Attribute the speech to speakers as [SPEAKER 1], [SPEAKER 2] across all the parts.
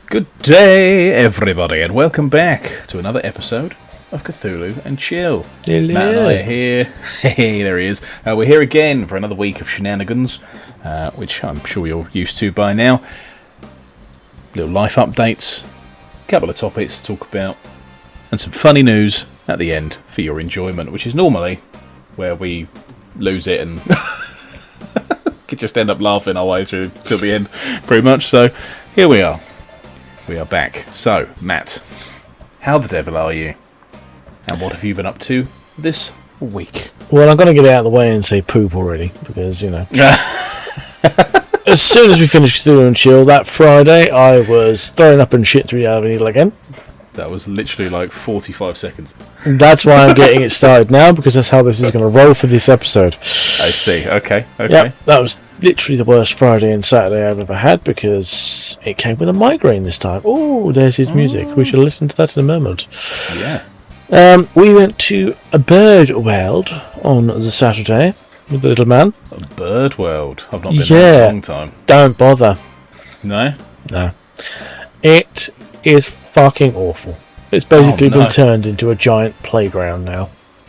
[SPEAKER 1] Good day, everybody, and welcome back to another episode of Cthulhu and Chill.
[SPEAKER 2] Hello.
[SPEAKER 1] Matt and I are here. Hey, there he is. We're here again for another week of shenanigans, which I'm sure you're used to by now. Little life updates, a couple of topics to talk about, and some funny news at the end for your enjoyment, which is normally where we lose it and could just end up laughing our way through till the end, pretty much. So here we are. We are back. So, Matt, how the devil are you? And what have you been up to this week?
[SPEAKER 2] Well, I'm going to get out of the way and say poop already, because, you know. As soon as we finished Cthulhu and Chill that Friday, I was throwing up and shit through the needle again.
[SPEAKER 1] That was literally like 45 seconds.
[SPEAKER 2] That's why I'm getting it started now, because that's how this is going to roll for this episode.
[SPEAKER 1] I see. Okay.
[SPEAKER 2] Yep, that was literally the worst Friday and Saturday I've ever had, because it came with a migraine this time. Oh, there's his music. We shall listen to that in a moment.
[SPEAKER 1] Yeah.
[SPEAKER 2] We went to a bird world on the Saturday with the little man.
[SPEAKER 1] A bird world. I've not been there in a long time.
[SPEAKER 2] Don't bother.
[SPEAKER 1] No?
[SPEAKER 2] No. It is fucking awful. It's basically been turned into a giant playground now.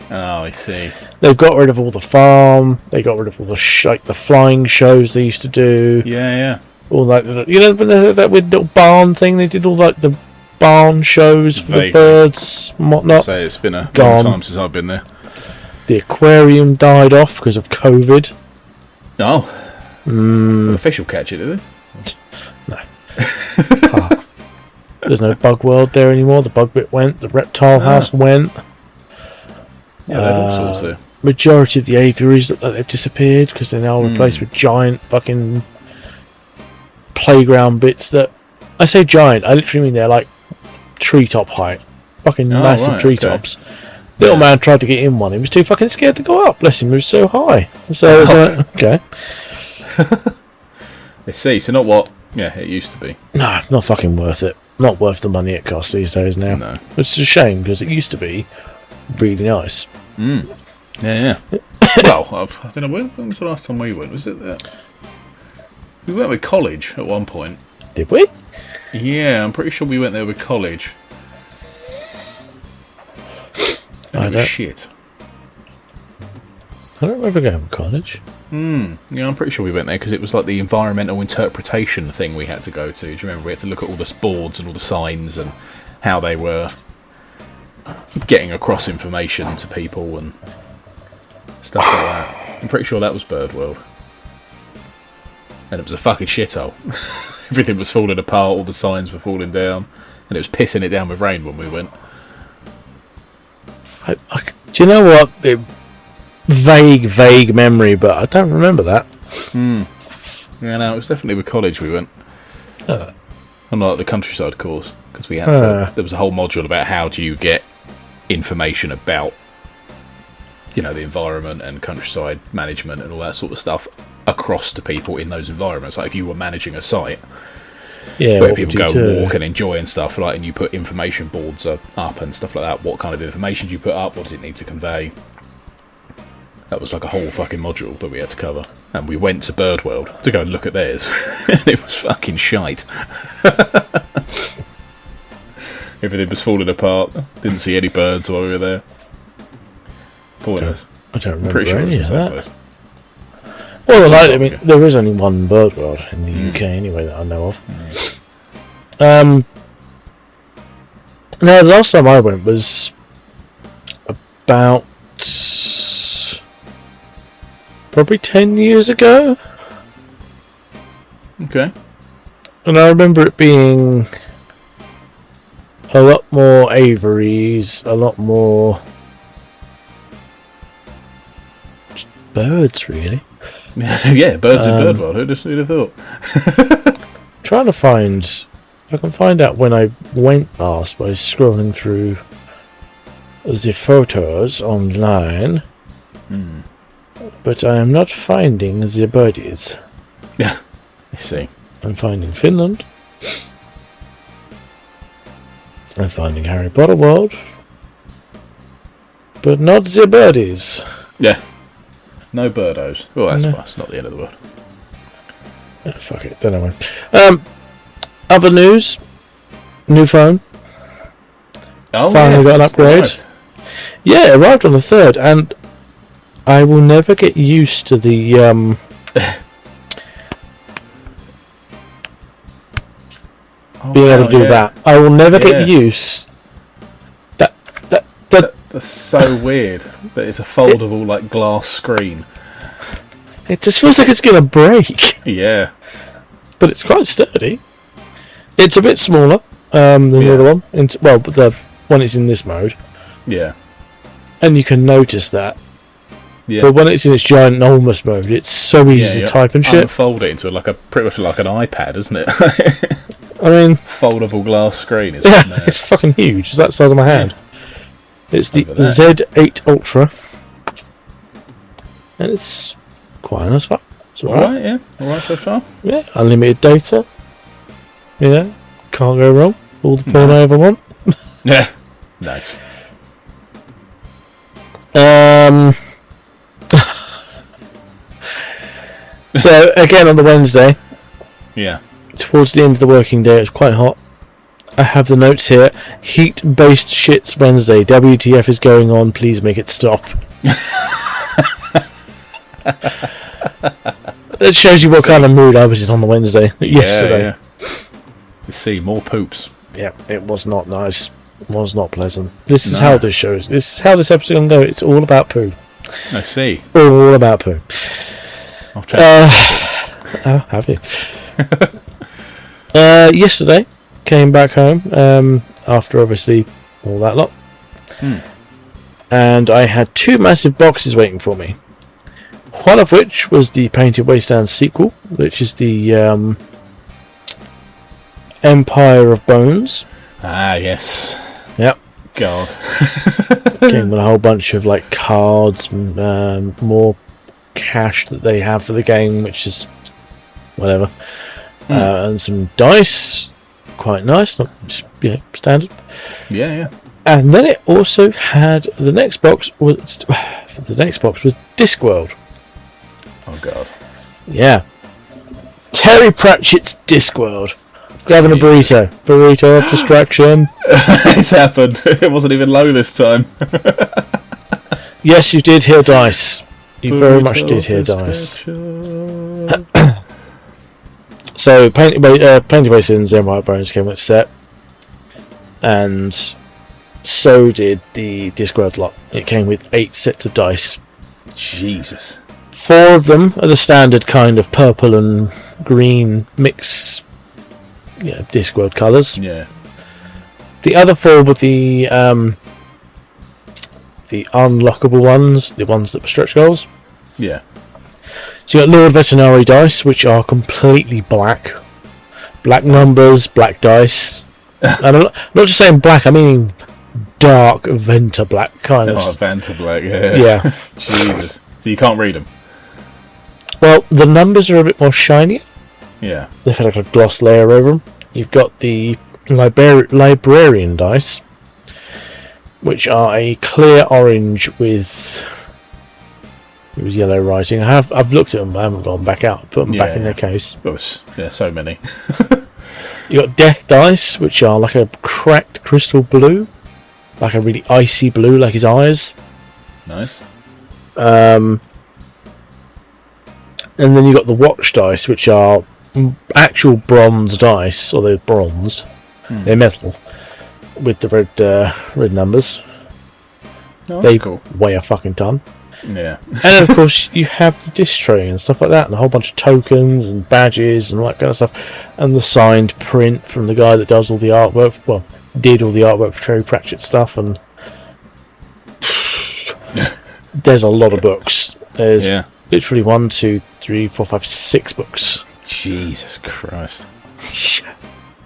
[SPEAKER 1] Oh, I see.
[SPEAKER 2] They've got rid of all the farm. They got rid of all the the flying shows they used to do.
[SPEAKER 1] Yeah.
[SPEAKER 2] All that, you know, that weird little barn thing. They did all like the barn shows for the birds and whatnot.
[SPEAKER 1] So it's been a long time since I've been there.
[SPEAKER 2] The aquarium died off because of COVID.
[SPEAKER 1] Oh. The fish will catch it, do they?
[SPEAKER 2] No. There's no bug world there anymore. The bug bit went. The reptile house went.
[SPEAKER 1] Yeah, they've all sorts there.
[SPEAKER 2] Majority of the aviaries look like they've disappeared because they're now replaced with giant fucking playground bits that... I say giant, I literally mean they're like treetop height. Fucking massive treetops. Okay. Little man tried to get in one. He was too fucking scared to go up. Bless him, he was so high. So it was like, okay.
[SPEAKER 1] I see, so not what it used to be.
[SPEAKER 2] No, not fucking worth it. Not worth the money it costs these days now.
[SPEAKER 1] No.
[SPEAKER 2] It's a shame because it used to be really nice.
[SPEAKER 1] Yeah. Well, I don't know, when was the last time we went? Was it that? We went with college at one point.
[SPEAKER 2] Did we?
[SPEAKER 1] Yeah, I'm pretty sure we went there with college. And it was shit.
[SPEAKER 2] I don't remember going to college.
[SPEAKER 1] Yeah, I'm pretty sure we went there because it was like the environmental interpretation thing we had to go to. Do you remember? We had to look at all the boards and all the signs and how they were getting across information to people and stuff like that. I'm pretty sure that was Bird World. And it was a fucking shithole. Everything was falling apart, all the signs were falling down, and it was pissing it down with rain when we went.
[SPEAKER 2] Do you know what? Vague memory, but I don't remember that.
[SPEAKER 1] Yeah, no, it was definitely with college we went. Unlike the countryside course, because we had to, there was a whole module about how do you get information about, you know, the environment and countryside management and all that sort of stuff across to people in those environments. Like if you were managing a site where people go and walk and enjoy and stuff, like, and you put information boards up and stuff like that, what kind of information do you put up, what does it need to convey? That was like a whole fucking module that we had to cover. And we went to Bird World to go and look at theirs. And it was fucking shite. Everything was falling apart. Didn't see any birds while we were there. Pointless.
[SPEAKER 2] I don't remember
[SPEAKER 1] pretty sure
[SPEAKER 2] any
[SPEAKER 1] it was
[SPEAKER 2] of
[SPEAKER 1] the
[SPEAKER 2] that.
[SPEAKER 1] same place.
[SPEAKER 2] Well, I mean, there is only one Bird World in the UK anyway that I know of. No, the last time I went was about probably 10 years ago.
[SPEAKER 1] Okay.
[SPEAKER 2] And I remember it being a lot more aviaries, a lot more just birds, really.
[SPEAKER 1] Yeah, birds in Bird World. Who'd have thought?
[SPEAKER 2] Trying to find... I can find out when I went last by scrolling through the photos online. But I am not finding the birdies.
[SPEAKER 1] Yeah, I see.
[SPEAKER 2] I'm finding Finland. I'm finding Harry Potter World. But not the birdies.
[SPEAKER 1] Yeah. No birdos. Oh, that's fine. It's not the end of the world.
[SPEAKER 2] Fuck it. Don't know when. Other news. New phone.
[SPEAKER 1] Oh,
[SPEAKER 2] Finally got an upgrade.
[SPEAKER 1] Arrived.
[SPEAKER 2] Yeah, it arrived on the 3rd, and I will never get used to the being able to do that. I will never get used.
[SPEAKER 1] That's so weird. That it's a foldable like glass screen.
[SPEAKER 2] It just feels like it's gonna break.
[SPEAKER 1] Yeah.
[SPEAKER 2] But it's quite sturdy. It's a bit smaller than the other one. But the when it's in this mode.
[SPEAKER 1] Yeah.
[SPEAKER 2] And you can notice that.
[SPEAKER 1] Yeah.
[SPEAKER 2] But when it's in its giant enormous mode, it's so easy to type and shit.
[SPEAKER 1] Unfold it into pretty much like an iPad, isn't it?
[SPEAKER 2] I mean,
[SPEAKER 1] foldable glass screen.
[SPEAKER 2] It's fucking huge. It's that size of my hand. It's the Z8 Ultra, and it's quite a nice phone. It's
[SPEAKER 1] alright, yeah. Alright so far.
[SPEAKER 2] Yeah, unlimited data. Yeah, can't go wrong. All the porn I ever want.
[SPEAKER 1] Yeah, nice.
[SPEAKER 2] So again on the Wednesday.
[SPEAKER 1] Yeah.
[SPEAKER 2] Towards the end of the working day, it's quite hot. I have the notes here. Heat-based shits Wednesday. WTF is going on. Please make it stop. That shows you what kind of mood I was in on the Wednesday. Yesterday.
[SPEAKER 1] Yeah. You see, more poops.
[SPEAKER 2] Yeah, it was not nice. It was not pleasant. This is how this shows. This is how this episode will go. It's all about poo.
[SPEAKER 1] I see.
[SPEAKER 2] All about poo.
[SPEAKER 1] I've checked.
[SPEAKER 2] Have you? Yesterday, came back home after obviously all that lot, and I had 2 massive boxes waiting for me. One of which was the Painted Wasteland sequel, which is the Empire of Bones.
[SPEAKER 1] Ah, yes.
[SPEAKER 2] Yep.
[SPEAKER 1] God.
[SPEAKER 2] Came with a whole bunch of like cards, more cash that they have for the game, which is whatever, and some dice. Quite nice, not just, standard.
[SPEAKER 1] Yeah.
[SPEAKER 2] And then it also had the next box was Discworld.
[SPEAKER 1] Oh god.
[SPEAKER 2] Yeah. Terry Pratchett's Discworld. Grabbing a burrito of distraction.
[SPEAKER 1] It's happened. It wasn't even low this time.
[SPEAKER 2] Yes, you did hear dice. You very much did hear dice. So, Painted Wasteland and Empire of Bones came with a set, and so did the Discworld lot. It came with 8 sets of dice.
[SPEAKER 1] Jesus.
[SPEAKER 2] 4 of them are the standard kind of purple and green mix, Discworld colours.
[SPEAKER 1] Yeah.
[SPEAKER 2] The other 4 were the unlockable ones, the ones that were stretch goals.
[SPEAKER 1] Yeah.
[SPEAKER 2] So you got Lord Veterinary dice, which are completely black. Black numbers, black dice. And I'm not just saying black, I mean dark Venta black kind of.
[SPEAKER 1] Oh, Venta black, yeah.
[SPEAKER 2] Yeah.
[SPEAKER 1] Jesus. So you can't read them?
[SPEAKER 2] Well, the numbers are a bit more shiny.
[SPEAKER 1] Yeah.
[SPEAKER 2] They've had like a gloss layer over them. You've got the Librarian dice, which are a clear orange with yellow writing. I've looked at them. I haven't gone back out. Put them back in their case.
[SPEAKER 1] Yeah, so many.
[SPEAKER 2] You got Death dice, which are like a cracked crystal blue, like a really icy blue, like his eyes.
[SPEAKER 1] Nice.
[SPEAKER 2] And then you got the Watch dice, which are actual bronze dice, or they're bronzed. They're metal with the red numbers.
[SPEAKER 1] Oh,
[SPEAKER 2] they
[SPEAKER 1] cool.
[SPEAKER 2] weigh a fucking ton.
[SPEAKER 1] Yeah.
[SPEAKER 2] And of course you have the disc tray and stuff like that, and a whole bunch of tokens and badges and all that kind of stuff, and the signed print from the guy that does all the artwork. Well, did all the artwork for Terry Pratchett stuff, and there's a lot of books. There's literally 1, 2, 3, 4, 5, 6 books.
[SPEAKER 1] Jesus Christ!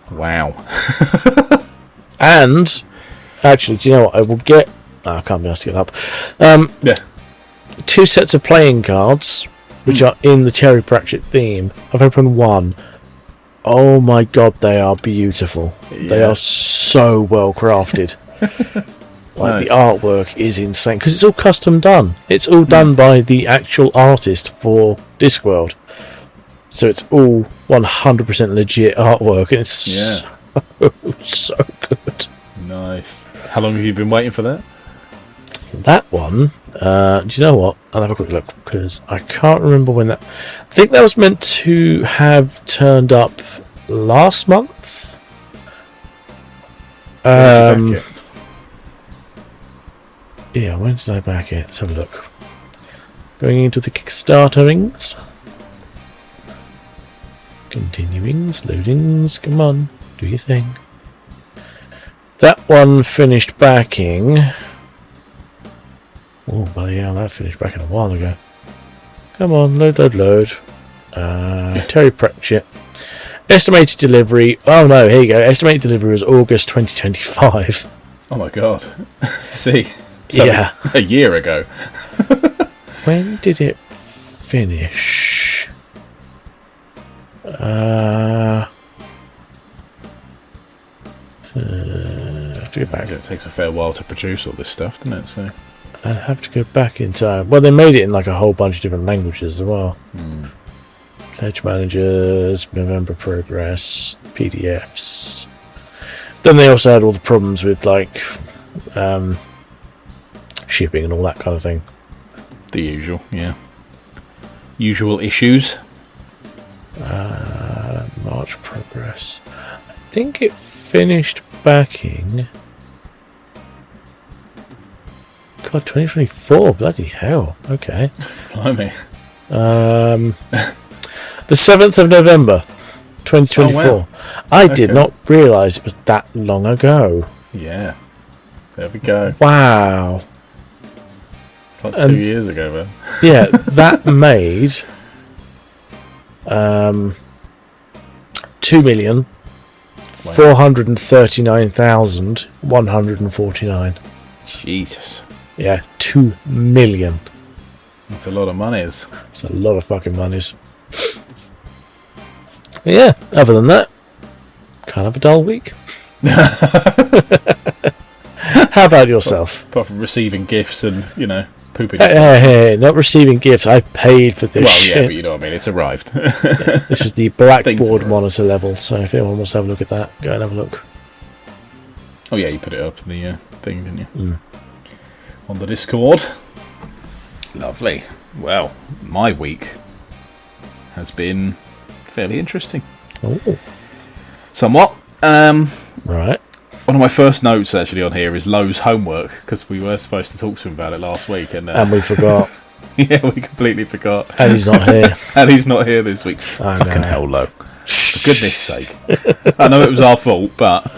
[SPEAKER 1] Wow.
[SPEAKER 2] And actually, do you know what? I will get. I can't be asked to get up. 2 sets of playing cards, which are in the Terry Pratchett theme. I've opened 1. Oh my god, they are beautiful. Yeah. They are so well crafted. Like, the artwork is insane because it's all custom done. It's all done by the actual artist for Discworld. So it's all 100% legit artwork. And it's So good.
[SPEAKER 1] Nice. How long have you been waiting for that?
[SPEAKER 2] That one, do you know what? I'll have a quick look because I can't remember when that. I think that was meant to have turned up last month. Yeah, when did I back it? Let's have a look. Going into the Kickstarter rings. Continuings, loadings, come on, do your thing. That one finished backing. Oh, bloody hell, that finished back in a while ago. Come on, load. Terry Pratchett. Estimated delivery. Oh no, here you go. Estimated delivery was August 2025.
[SPEAKER 1] Oh my god. See? So
[SPEAKER 2] yeah.
[SPEAKER 1] A year ago.
[SPEAKER 2] When did it finish? I have to go back.
[SPEAKER 1] It takes a fair while to produce all this stuff, doesn't it? So
[SPEAKER 2] I have to go back in time. Well, they made it in like a whole bunch of different languages as well. Pledge managers, November progress, PDFs. Then they also had all the problems with like shipping and all that kind of thing.
[SPEAKER 1] The usual, yeah. Usual issues.
[SPEAKER 2] March progress. I think it finished backing. God, 2024. Bloody hell. Okay.
[SPEAKER 1] Blimey.
[SPEAKER 2] The 7th of November, 2024.
[SPEAKER 1] Oh, wow.
[SPEAKER 2] I did not realise it was that long ago.
[SPEAKER 1] Yeah. There we go.
[SPEAKER 2] Wow.
[SPEAKER 1] It's like 2 years ago, man.
[SPEAKER 2] Yeah, that made 2,439,149.
[SPEAKER 1] Jesus.
[SPEAKER 2] Yeah, 2 million.
[SPEAKER 1] That's a lot of monies.
[SPEAKER 2] It's a lot of fucking monies. But yeah, other than that, kind of a dull week. How about yourself?
[SPEAKER 1] Apart from receiving gifts and, pooping.
[SPEAKER 2] Hey, not receiving gifts. I paid for this shit.
[SPEAKER 1] Yeah, but you know what I mean. It's arrived.
[SPEAKER 2] Yeah, this was the Blackboard monitor level, so if anyone wants to have a look at that, go and have a look.
[SPEAKER 1] Oh yeah, you put it up in the thing, didn't you? On the Discord. Lovely. Well, my week has been fairly interesting.
[SPEAKER 2] Oh.
[SPEAKER 1] Somewhat.
[SPEAKER 2] Right.
[SPEAKER 1] One of my first notes actually on here is Lowe's homework, because we were supposed to talk to him about it last week. And
[SPEAKER 2] we forgot.
[SPEAKER 1] Yeah, we completely forgot.
[SPEAKER 2] And he's not here.
[SPEAKER 1] And he's not here this week. Fucking hell, Lowe. For goodness sake. I know it was our fault, but...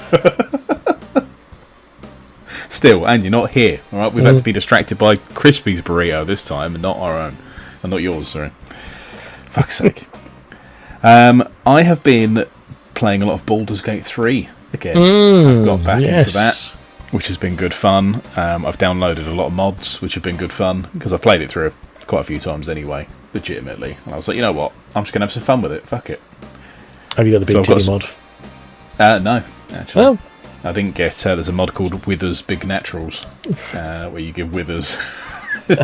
[SPEAKER 1] Still, and you're not here, alright? We've had to be distracted by Crispy's burrito this time, and not our own. And not yours, sorry. Fuck's sake. I have been playing a lot of Baldur's Gate 3 again. I've got back into that, which has been good fun. I've downloaded a lot of mods, which have been good fun, because I've played it through quite a few times anyway, legitimately. And I was like, you know what? I'm just going to have some fun with it. Fuck it.
[SPEAKER 2] Have you got the Big Titty mod?
[SPEAKER 1] No, actually.
[SPEAKER 2] Oh.
[SPEAKER 1] I didn't get... there's a mod called Withers Big Naturals, where you give Withers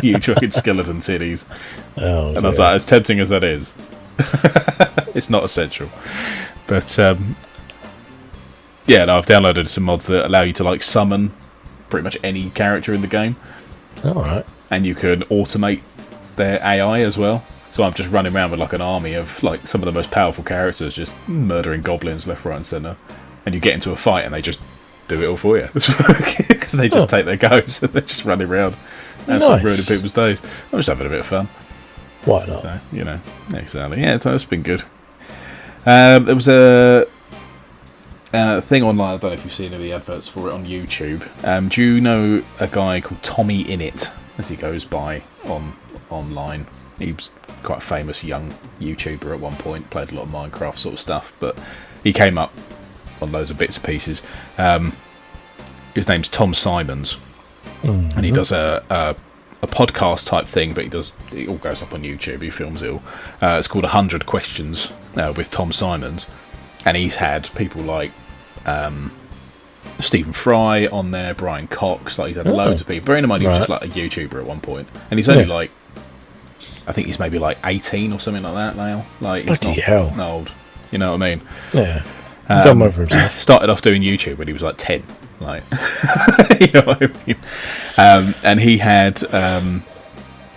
[SPEAKER 1] huge fucking skeleton titties.
[SPEAKER 2] Oh,
[SPEAKER 1] and I was like, as tempting as that is, it's not essential. But, yeah, no, I've downloaded some mods that allow you to, like, summon pretty much any character in the game.
[SPEAKER 2] Alright.
[SPEAKER 1] And you can automate their AI as well. So I'm just running around with, like, an army of, like, some of the most powerful characters, just murdering goblins left, right and centre. And you get into a fight and they just do it all for you. Because they just take their goes and they're just running around and ruining people's days. I'm just having a bit of fun.
[SPEAKER 2] Why not?
[SPEAKER 1] So, exactly. Yeah, it's been good. There was a thing online, I don't know if you've seen any of the adverts for it on YouTube. Do you know a guy called Tommy Innit, as he goes by online? He was quite a famous young YouTuber at one point, played a lot of Minecraft sort of stuff, but he came up on loads of bits and pieces. His name's Tom Simons, and he does a podcast type thing, but it all goes up on YouTube. He films it all. It's called 100 Questions with Tom Simons, and he's had people like Stephen Fry on there, Brian Cox, like he's had loads of people. Bearing in mind he was just like a YouTuber at one point, and he's only like, I think he's maybe like 18 or something like that now. Like, he's
[SPEAKER 2] bloody hell.
[SPEAKER 1] not old. You know what I mean?
[SPEAKER 2] Yeah. Done well for himself.
[SPEAKER 1] Started off doing YouTube when he was like 10. Like, you know what I mean? And he had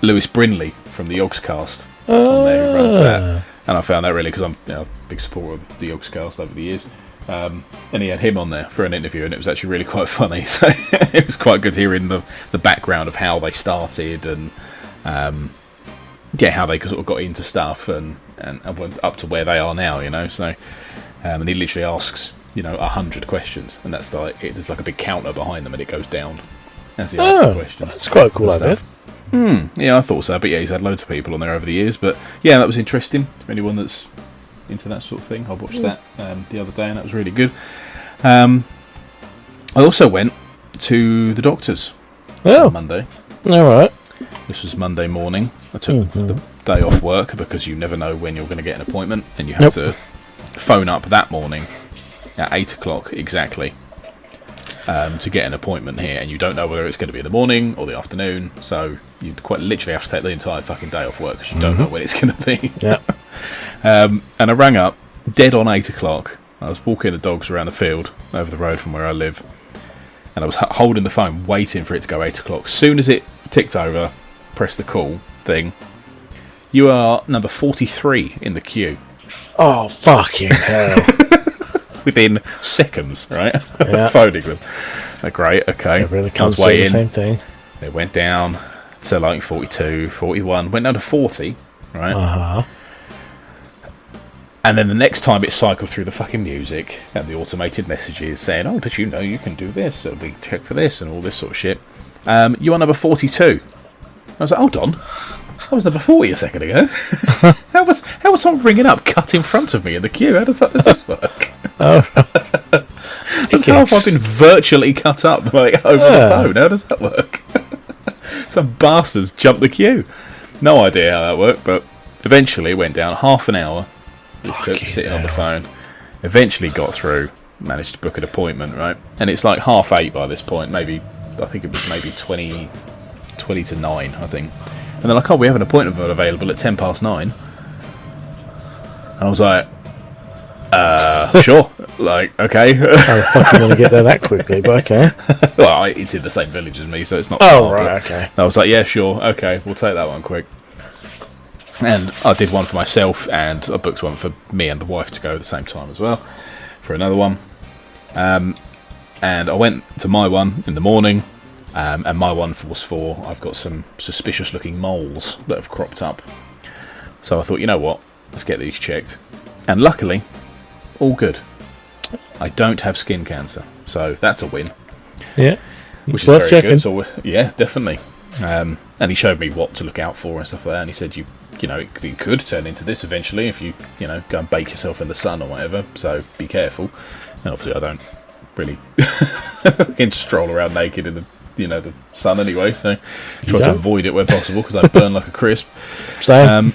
[SPEAKER 1] Lewis Brinley from the Yogscast on there who runs that. And I found that really, because I'm a big supporter of the Yogscast over the years. And he had him on there for an interview, and it was actually really quite funny. So it was quite good hearing the background of how they started and how they sort of got into stuff and went up to where they are now, you know. So and he literally asks 100 questions, and that's like there's like a big counter behind them, and it goes down as he asks the questions.
[SPEAKER 2] That's quite a cool idea.
[SPEAKER 1] Yeah, I thought so. But yeah, he's had loads of people on there over the years. But yeah, that was interesting. For anyone that's into that sort of thing, I watched that the other day, and that was really good. I also went to the doctor's on Monday.
[SPEAKER 2] All right.
[SPEAKER 1] This was Monday morning. I took the day off work because you never know when you're going to get an appointment, and you have to phone up that morning at 8 o'clock exactly to get an appointment here, and you don't know whether it's going to be in the morning or the afternoon, so you quite literally have to take the entire fucking day off work because you don't know when it's going to be. And I rang up dead on 8 o'clock. I was walking the dogs around the field over the road from where I live, and I was holding the phone waiting for it to go 8 o'clock. As soon as it ticked over, press the call thing, you are number 43 in the queue.
[SPEAKER 2] Oh, fucking hell.
[SPEAKER 1] Within seconds, right?
[SPEAKER 2] Yeah.
[SPEAKER 1] Phoning them. Great, okay.
[SPEAKER 2] It really comes to the same thing.
[SPEAKER 1] It went down to like 42, 41, went down to 40, right? And then the next time it cycled through the fucking music and the automated messages saying, oh, did you know you can do this? It'll be check for this and all this sort of shit. You are number 42. I was like, hold on. I was number 40 a second ago. How was someone ringing up cut in front of me in the queue? How does this work? How have I been virtually cut up over the phone? How does that work? Some bastards jumped the queue. No idea how that worked, but eventually it went down half an hour. Just took sitting on the phone. Eventually got through. Managed to book an appointment, right? And it's like 8:30 by this point. I think it was maybe 20 to 9, I think. And they're like, oh, we have an appointment available at 9:10. And I was like, sure. Like, okay.
[SPEAKER 2] How the fuck am I going to get there that quickly? But okay.
[SPEAKER 1] Well, it's in the same village as me, so it's not.
[SPEAKER 2] Right, okay.
[SPEAKER 1] I was like, yeah, sure, okay, we'll take that one quick. And I did one for myself, and I booked one for me and the wife to go at the same time as well for another one. And I went to my one in the morning. And my one was for, I've got some suspicious looking moles that have cropped up. So I thought, you know what, let's get these checked. And luckily, all good. I don't have skin cancer, so that's a win.
[SPEAKER 2] Yeah,
[SPEAKER 1] which is very good. So yeah, definitely. And he showed me what to look out for and stuff like that. And he said, you know, it could turn into this eventually if you go and bake yourself in the sun or whatever. So be careful. And obviously, I don't really stroll around naked in the sun anyway, so try to avoid it where possible because I burn like a crisp.
[SPEAKER 2] Same.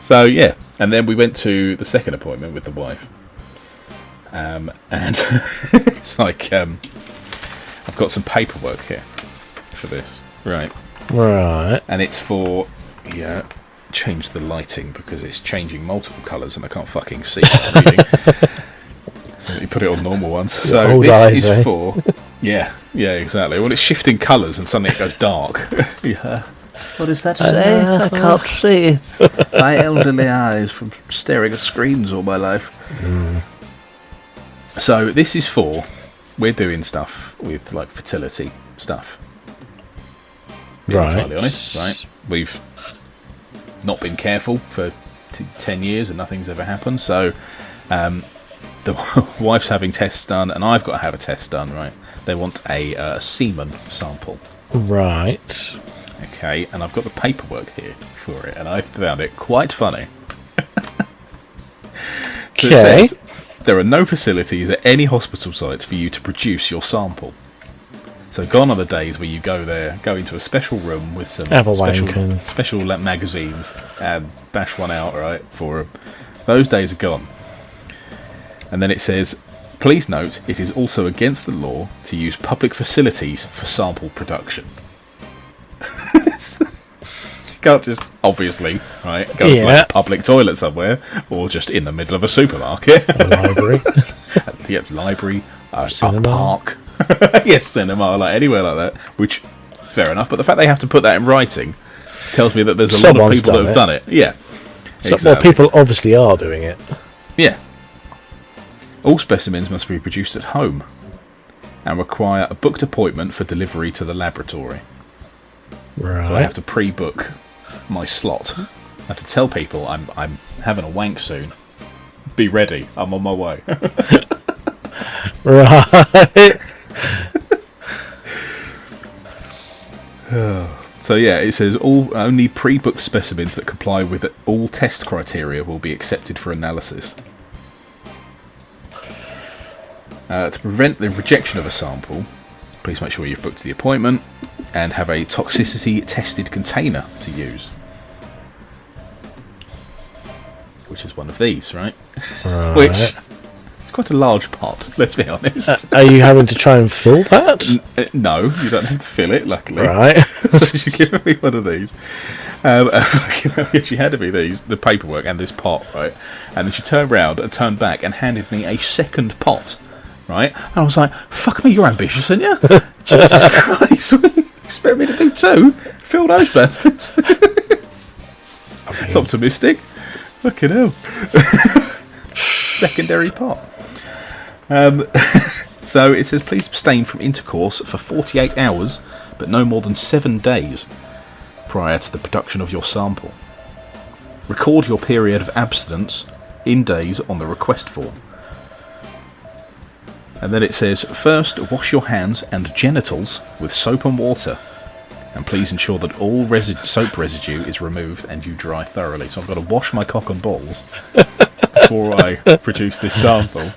[SPEAKER 1] So yeah, and then we went to the second appointment with the wife, and it's like I've got some paperwork here for this, right, and it's for change the lighting because it's changing multiple colours and I can't fucking see what I'm reading. So you put it on normal ones. So this is for. Yeah, exactly. Well, it's shifting colours and suddenly it goes dark. Yeah. What does that say? I can't see. My elderly eyes from staring at screens all my life. So this is for, we're doing stuff with like fertility stuff. Being entirely honest, right? We've not been careful for 10 years and nothing's ever happened. So the wife's having tests done and I've got to have a test done, right? They want a semen sample.
[SPEAKER 2] Right.
[SPEAKER 1] Okay, and I've got the paperwork here for it, and I found it quite funny. So it says, there are no facilities at any hospital sites for you to produce your sample. So gone are the days where you go into a special room with some special magazines and bash one out, right, for them. Those days are gone. And then it says, please note, it is also against the law to use public facilities for sample production. You can't just, obviously, right, go to like a public toilet somewhere, or just in the middle of a supermarket.
[SPEAKER 2] A library.
[SPEAKER 1] Yep, library, a
[SPEAKER 2] Cinema.
[SPEAKER 1] park. Yes, cinema, like anywhere like that. Which, fair enough, but the fact they have to put that in writing tells me that there's a lot of people that have done it. Yeah.
[SPEAKER 2] Exactly. Well, people obviously are doing it.
[SPEAKER 1] Yeah. All specimens must be produced at home and require a booked appointment for delivery to the laboratory.
[SPEAKER 2] Right.
[SPEAKER 1] So I have to pre-book my slot. I have to tell people I'm having a wank soon. Be ready. I'm on my way.
[SPEAKER 2] Right.
[SPEAKER 1] So yeah, it says only pre-booked specimens that comply with all test criteria will be accepted for analysis. To prevent the rejection of a sample, please make sure you've booked the appointment and have a toxicity tested container to use. Which is one of these, right? Which it's quite a large pot, let's be honest.
[SPEAKER 2] Are you having to try and fill that?
[SPEAKER 1] No, you don't have to fill it, luckily.
[SPEAKER 2] Right.
[SPEAKER 1] So she gave me one of these. She handed me the paperwork and this pot, right? And then she turned round and turned back and handed me a second pot, right? And I was like, fuck me, you're ambitious, aren't you? Jesus Christ, what do you expect me to do too? Fill those bastards. It's optimistic. Fucking hell. Secondary pot. So it says, please abstain from intercourse for 48 hours, but no more than 7 days prior to the production of your sample. Record your period of abstinence in days on the request form. And then it says, first wash your hands and genitals with soap and water, and please ensure that all soap residue is removed and you dry thoroughly. So I've got to wash my cock and balls before I produce this sample.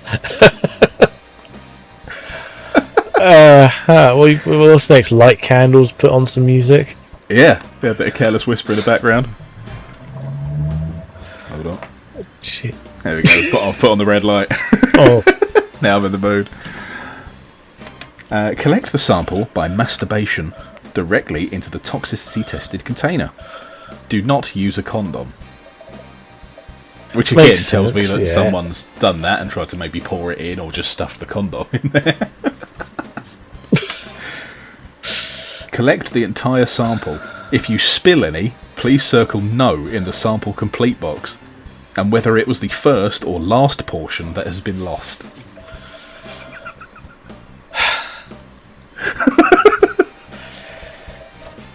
[SPEAKER 2] What's next? Light candles, put on some music.
[SPEAKER 1] Yeah, a bit of Careless Whisper in the background. Hold on.
[SPEAKER 2] Shit.
[SPEAKER 1] There we go. I'll put on the red light.
[SPEAKER 2] Oh.
[SPEAKER 1] Now I'm in the mood. Collect the sample by masturbation directly into the toxicity tested container. Do not use a condom. Which again tells me that someone's done that and tried to maybe pour it in or just stuffed the condom in there. Collect the entire sample. If you spill any, please circle no in the sample complete box, and whether it was the first or last portion that has been lost.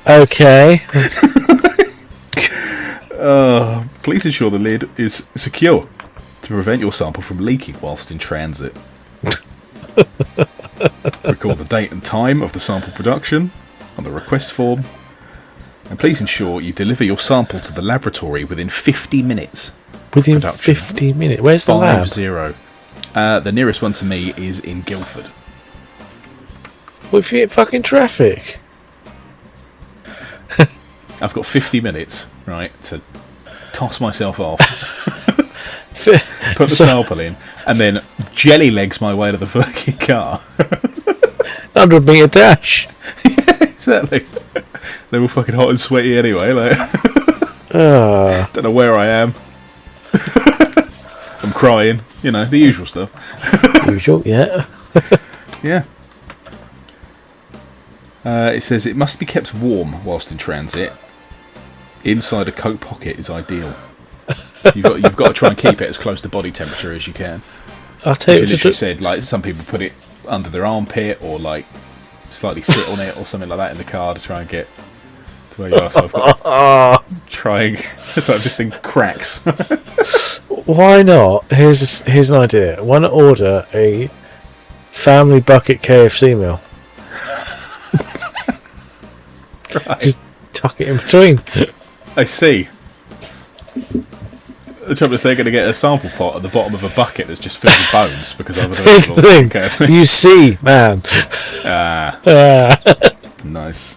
[SPEAKER 2] Okay.
[SPEAKER 1] Please ensure the lid is secure to prevent your sample from leaking whilst in transit. Record the date and time of the sample production on the request form, and please ensure you deliver your sample to the laboratory within 50 minutes.
[SPEAKER 2] Within 50 minutes? Where's the lab?
[SPEAKER 1] 50. The nearest one to me is in Guildford.
[SPEAKER 2] What if you hit fucking traffic?
[SPEAKER 1] I've got 50 minutes, right, to toss myself off, put the sample in, and then jelly legs my way to the fucking car.
[SPEAKER 2] 100-metre dash.
[SPEAKER 1] Yeah, exactly. They were fucking hot and sweaty anyway. Like, don't know where I am. I'm crying. You know, the usual stuff.
[SPEAKER 2] Usual, yeah.
[SPEAKER 1] Yeah. It says it must be kept warm whilst in transit. Inside a coat pocket is ideal. You've got to try and keep it as close to body temperature as you can.
[SPEAKER 2] I'll tell you.
[SPEAKER 1] Literally said, like, some people put it under their armpit or like slightly sit on it or something like that in the car to try and get to where you are. So I've got trying. So this thing cracks.
[SPEAKER 2] Why not? Here's an idea. Why not order a family bucket KFC meal?
[SPEAKER 1] Right.
[SPEAKER 2] Just tuck it in between.
[SPEAKER 1] I see. The trouble is they're going to get a sample pot at the bottom of a bucket that's just filled with bones because I've
[SPEAKER 2] Here's the thing.
[SPEAKER 1] KFC.
[SPEAKER 2] You see, man.
[SPEAKER 1] Nice.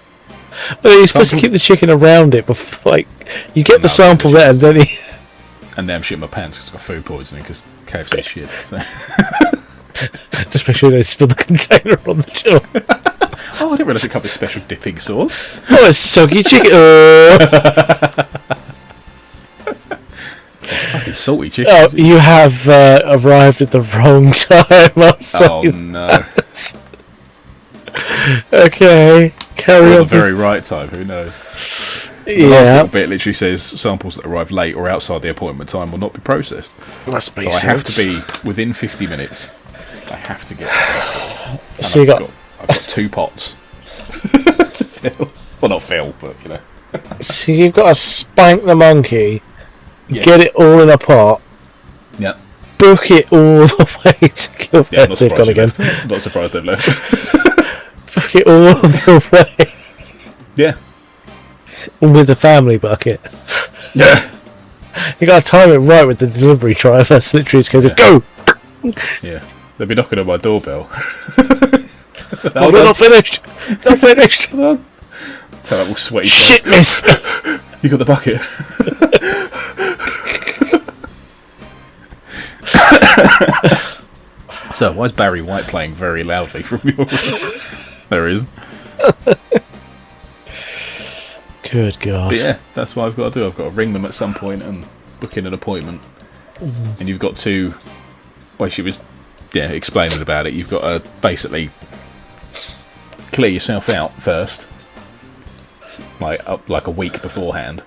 [SPEAKER 2] Well, you're supposed to keep the chicken around it before, like, you get the sample there and then
[SPEAKER 1] And then I'm shitting my pants because I've got food poisoning because KFC is shit. So.
[SPEAKER 2] Just make sure you don't spill the container on the chill.
[SPEAKER 1] Oh, I didn't realise it comes with special dipping sauce.
[SPEAKER 2] Oh, it's soggy chicken.
[SPEAKER 1] Fucking salty chicken.
[SPEAKER 2] Oh, you have arrived at the wrong time.
[SPEAKER 1] Oh no.
[SPEAKER 2] Okay, carry on.
[SPEAKER 1] At the very right time, who knows? The last little bit literally says samples that arrive late or outside the appointment time will not be processed.
[SPEAKER 2] Must be
[SPEAKER 1] so I have to be within 50 minutes. I have to get to
[SPEAKER 2] so
[SPEAKER 1] I've got 2 pots to fill. Well, not fill, but you know.
[SPEAKER 2] So you've got to spank the monkey,
[SPEAKER 1] Yes.
[SPEAKER 2] get it all in a pot,
[SPEAKER 1] Yeah.
[SPEAKER 2] book it all the way to kill.
[SPEAKER 1] Yeah,
[SPEAKER 2] They've gone again.
[SPEAKER 1] Not surprised they've left.
[SPEAKER 2] Book it all the way.
[SPEAKER 1] Yeah.
[SPEAKER 2] With the family bucket.
[SPEAKER 1] Yeah.
[SPEAKER 2] You got to time it right with the delivery driver. So literally just goes, go!
[SPEAKER 1] Yeah. They'll be knocking on my doorbell.
[SPEAKER 2] Oh, we're not finished! Not finished!
[SPEAKER 1] Tell that all sweaty.
[SPEAKER 2] Shit, miss!
[SPEAKER 1] You got the bucket. So, why is Barry White playing very loudly from your... There he is.
[SPEAKER 2] Good God.
[SPEAKER 1] But yeah, that's what I've got to do. I've got to ring them at some point and book in an appointment. And you've got to... Well, she was explaining about it. You've got to basically clear yourself out first. Like a week beforehand.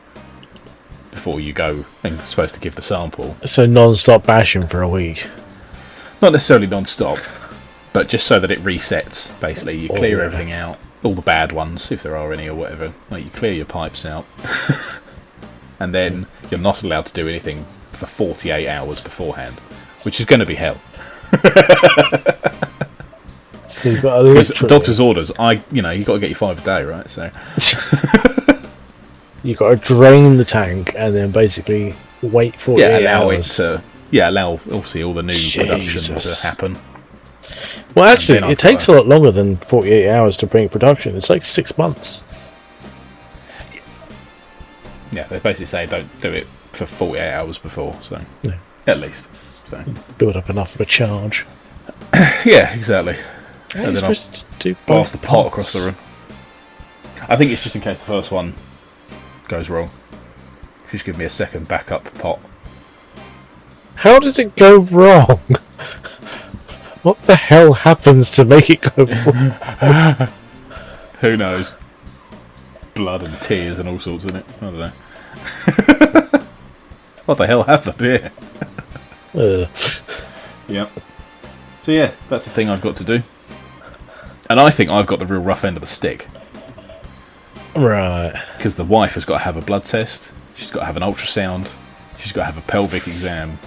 [SPEAKER 1] Before you go and you're supposed to give the sample.
[SPEAKER 2] So non-stop bashing for a week.
[SPEAKER 1] Not necessarily non-stop, but just so that it resets. Basically, you clear everything out, all the bad ones, if there are any or whatever. Like you clear your pipes out, and then you're not allowed to do anything for 48 hours beforehand, which is going to be hell.
[SPEAKER 2] So you've got
[SPEAKER 1] because doctor's orders, you got to get your 5 a day, right? So
[SPEAKER 2] you've got to drain the tank and then basically wait 48 hours.
[SPEAKER 1] Allow obviously all the new production to happen.
[SPEAKER 2] Well, actually, it takes a lot longer than 48 hours to bring production. It's like 6 months.
[SPEAKER 1] Yeah, they basically say don't do it for 48 hours before, so
[SPEAKER 2] yeah.
[SPEAKER 1] At least. So.
[SPEAKER 2] Build up enough of a charge.
[SPEAKER 1] Yeah, exactly.
[SPEAKER 2] And then I'll
[SPEAKER 1] pass the pot across the room. I think it's just in case the first one goes wrong. Just give me a second backup pot.
[SPEAKER 2] How does it go wrong? What the hell happens to make it go wrong?
[SPEAKER 1] Who knows? Blood and tears and all sorts in it. I don't know. What the hell happened here? Yep. So yeah, that's the thing I've got to do. And I think I've got the real rough end of the stick.
[SPEAKER 2] Right.
[SPEAKER 1] Because the wife has got to have a blood test. She's got to have an ultrasound. She's got to have a pelvic exam.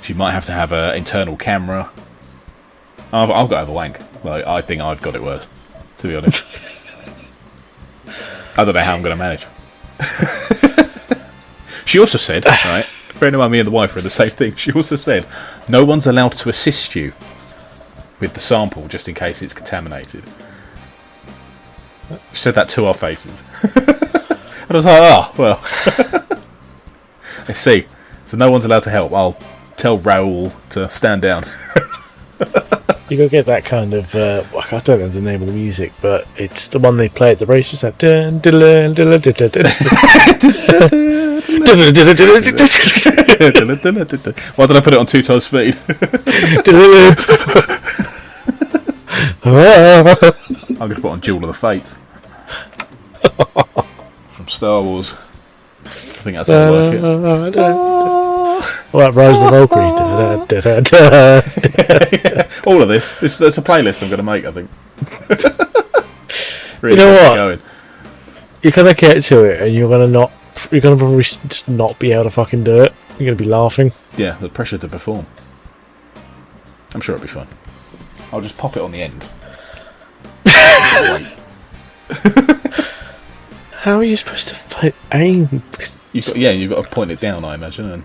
[SPEAKER 1] She might have to have an internal camera. I've got to have a wank. Like, I think I've got it worse, to be honest. I don't know how I'm going to manage. She also said, right, bearing in mind me and the wife are the same thing, she also said, no one's allowed to assist you with the sample just in case it's contaminated. She said that to our faces. And I was like, oh, well. I see. So no one's allowed to help. I'll tell Raoul to stand down.
[SPEAKER 2] You go get that kind of I don't know the name of the music, but it's the one they play at the races. That
[SPEAKER 1] why did I put it on 2 times speed? I'm going to put on Jewel of the Fates from Star Wars. I think that's how I like it.
[SPEAKER 2] Well, that Rise of Valkyrie.
[SPEAKER 1] All of this. That's a playlist I'm going to make, I think. Really,
[SPEAKER 2] you know what?
[SPEAKER 1] Going.
[SPEAKER 2] You're going to get to it and you're going to probably just not be able to fucking do it. You're going to be laughing.
[SPEAKER 1] Yeah, the pressure to perform. I'm sure it'll be fun. I'll just pop it on the end.
[SPEAKER 2] How are you supposed to aim?
[SPEAKER 1] You've got to point it down, I imagine, and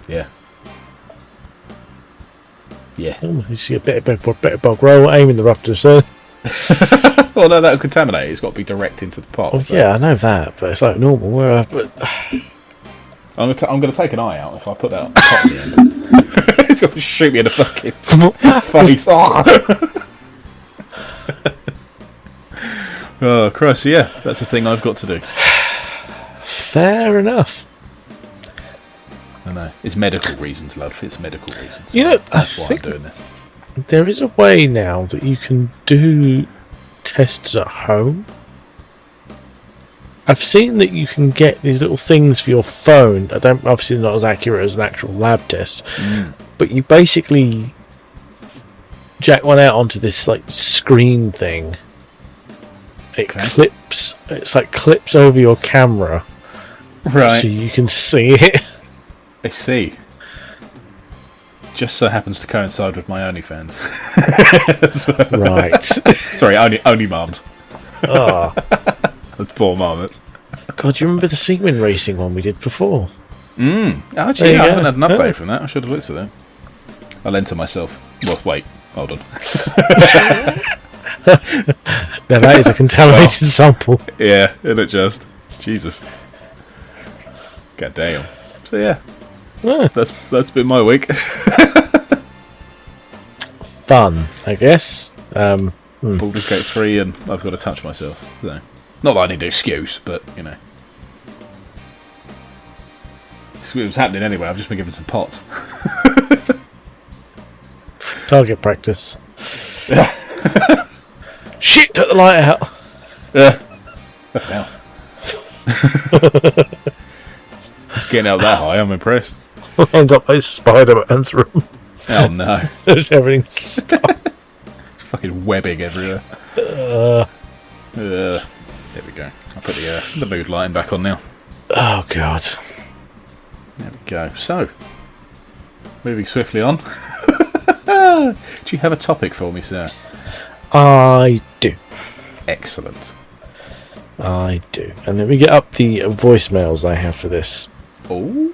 [SPEAKER 1] yeah.
[SPEAKER 2] Oh, you see a better bog roll, aim in the rough to sir.
[SPEAKER 1] Well, no, that would contaminate. It's got to be direct into the pot.
[SPEAKER 2] Well,
[SPEAKER 1] so.
[SPEAKER 2] yeah, I know that, but it's like normal. But
[SPEAKER 1] I'm going to take an eye out if I put that pot in the end. It's going to shoot me in the fucking face. Oh, Christ, yeah, that's a thing I've got to do.
[SPEAKER 2] Fair enough.
[SPEAKER 1] I know. It's medical reasons, love. It's medical reasons.
[SPEAKER 2] You know,
[SPEAKER 1] that's why I'm doing this.
[SPEAKER 2] There is a way now that you can do tests at home. I've seen that you can get these little things for your phone. Obviously not as accurate as an actual lab test, but you basically jack one out onto this like screen thing. It clips. It's like clips over your camera,
[SPEAKER 1] right?
[SPEAKER 2] So you can see it.
[SPEAKER 1] I see. Just so happens to coincide with my OnlyFans.
[SPEAKER 2] Right.
[SPEAKER 1] Sorry, only moms.
[SPEAKER 2] Oh.
[SPEAKER 1] That's poor marmots.
[SPEAKER 2] God, do you remember the semen racing one we did before?
[SPEAKER 1] Actually, I haven't had an update from that. I should have looked at that. I'll enter myself. Well, wait. Hold on.
[SPEAKER 2] Now that is a contaminated sample.
[SPEAKER 1] Yeah, isn't it just? Jesus. God damn. So yeah. That's been my week.
[SPEAKER 2] Fun, I guess.
[SPEAKER 1] Baldur's Gate 3 and I've got to touch myself. So. Not that I need an excuse, but, you know. It was happening anyway, I've just been given some pots.
[SPEAKER 2] Target practice. Shit, took the light out.
[SPEAKER 1] Yeah. Getting out that high, I'm impressed.
[SPEAKER 2] Ends up like Spider-Man's room.
[SPEAKER 1] Oh no.
[SPEAKER 2] There's everything stuck.
[SPEAKER 1] Fucking webbing everywhere. There we go. I'll put the mood lighting back on now.
[SPEAKER 2] Oh god.
[SPEAKER 1] There we go. So, moving swiftly on. Do you have a topic for me, sir?
[SPEAKER 2] I do.
[SPEAKER 1] Excellent.
[SPEAKER 2] I do. And let me get up the voicemails I have for this.
[SPEAKER 1] Oh.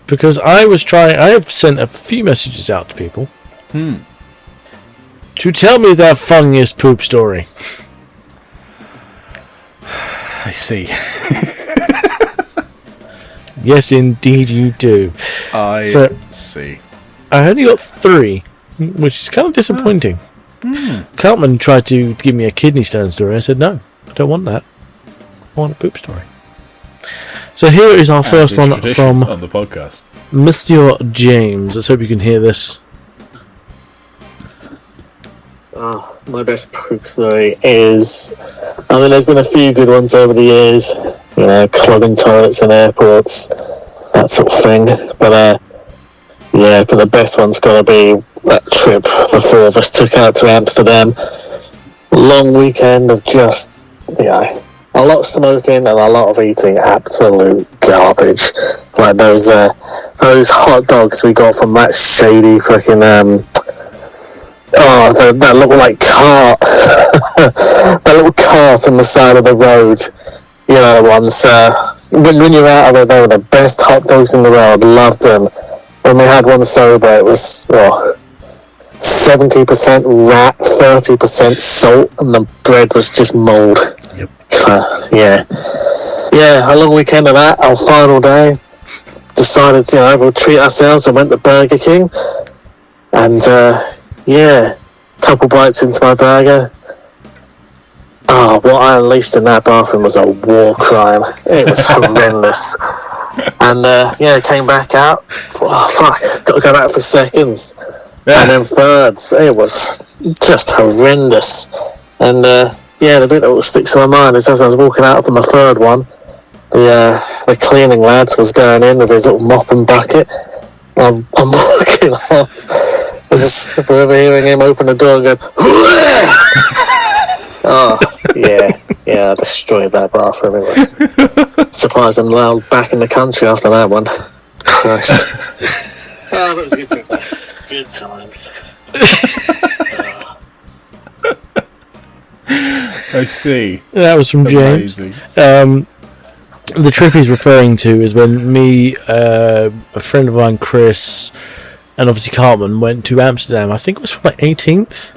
[SPEAKER 2] Because I have sent a few messages out to people. To tell me their funniest poop story.
[SPEAKER 1] I see.
[SPEAKER 2] Yes, indeed you do.
[SPEAKER 1] I see.
[SPEAKER 2] I only got 3, which is kind of disappointing. Cartman tried to give me a kidney stone story. I said, no, I don't want that. I want a poop story. So here is our first one from
[SPEAKER 1] on the podcast.
[SPEAKER 2] Monsieur James. Let's hope you can hear this.
[SPEAKER 3] Oh, my best poop story is... I mean, there's been a few good ones over the years. You know, clogging toilets in airports, that sort of thing. But, yeah, for the best one's got to be that trip the 4 of us took out to Amsterdam. Long weekend of just, a lot of smoking and a lot of eating absolute garbage. Like those hot dogs we got from that shady fucking, that little like cart, that little cart on the side of the road. You know, the ones, when you're out of it, they were the best hot dogs in the world. Loved them. When we had one sober, it was 70% rat, 30% salt, and the bread was just mould.
[SPEAKER 1] Yep.
[SPEAKER 3] Yeah, a long weekend of that. Our final day, decided, we'll treat ourselves and went to Burger King. And, couple bites into my burger. Oh, what I unleashed in that bathroom was a war crime. It was horrendous. And, came back out. Oh, fuck, got to go back for seconds. Yeah. And then thirds. It was just horrendous. And, the bit that sticks in my mind is as I was walking out from the third one, the cleaning lads was going in with his little mop and bucket. I'm walking off. I just remember hearing him open the door and go, oh, yeah, I destroyed that bathroom. It was surprised I'm allowed back in the country after that one. Christ. Oh, that was a good trip. Good times.
[SPEAKER 1] I see.
[SPEAKER 2] That was from
[SPEAKER 1] Amazing.
[SPEAKER 2] James. The trip he's referring to is when me, a friend of mine, Chris, and obviously Cartman went to Amsterdam. I think it was for like 18th.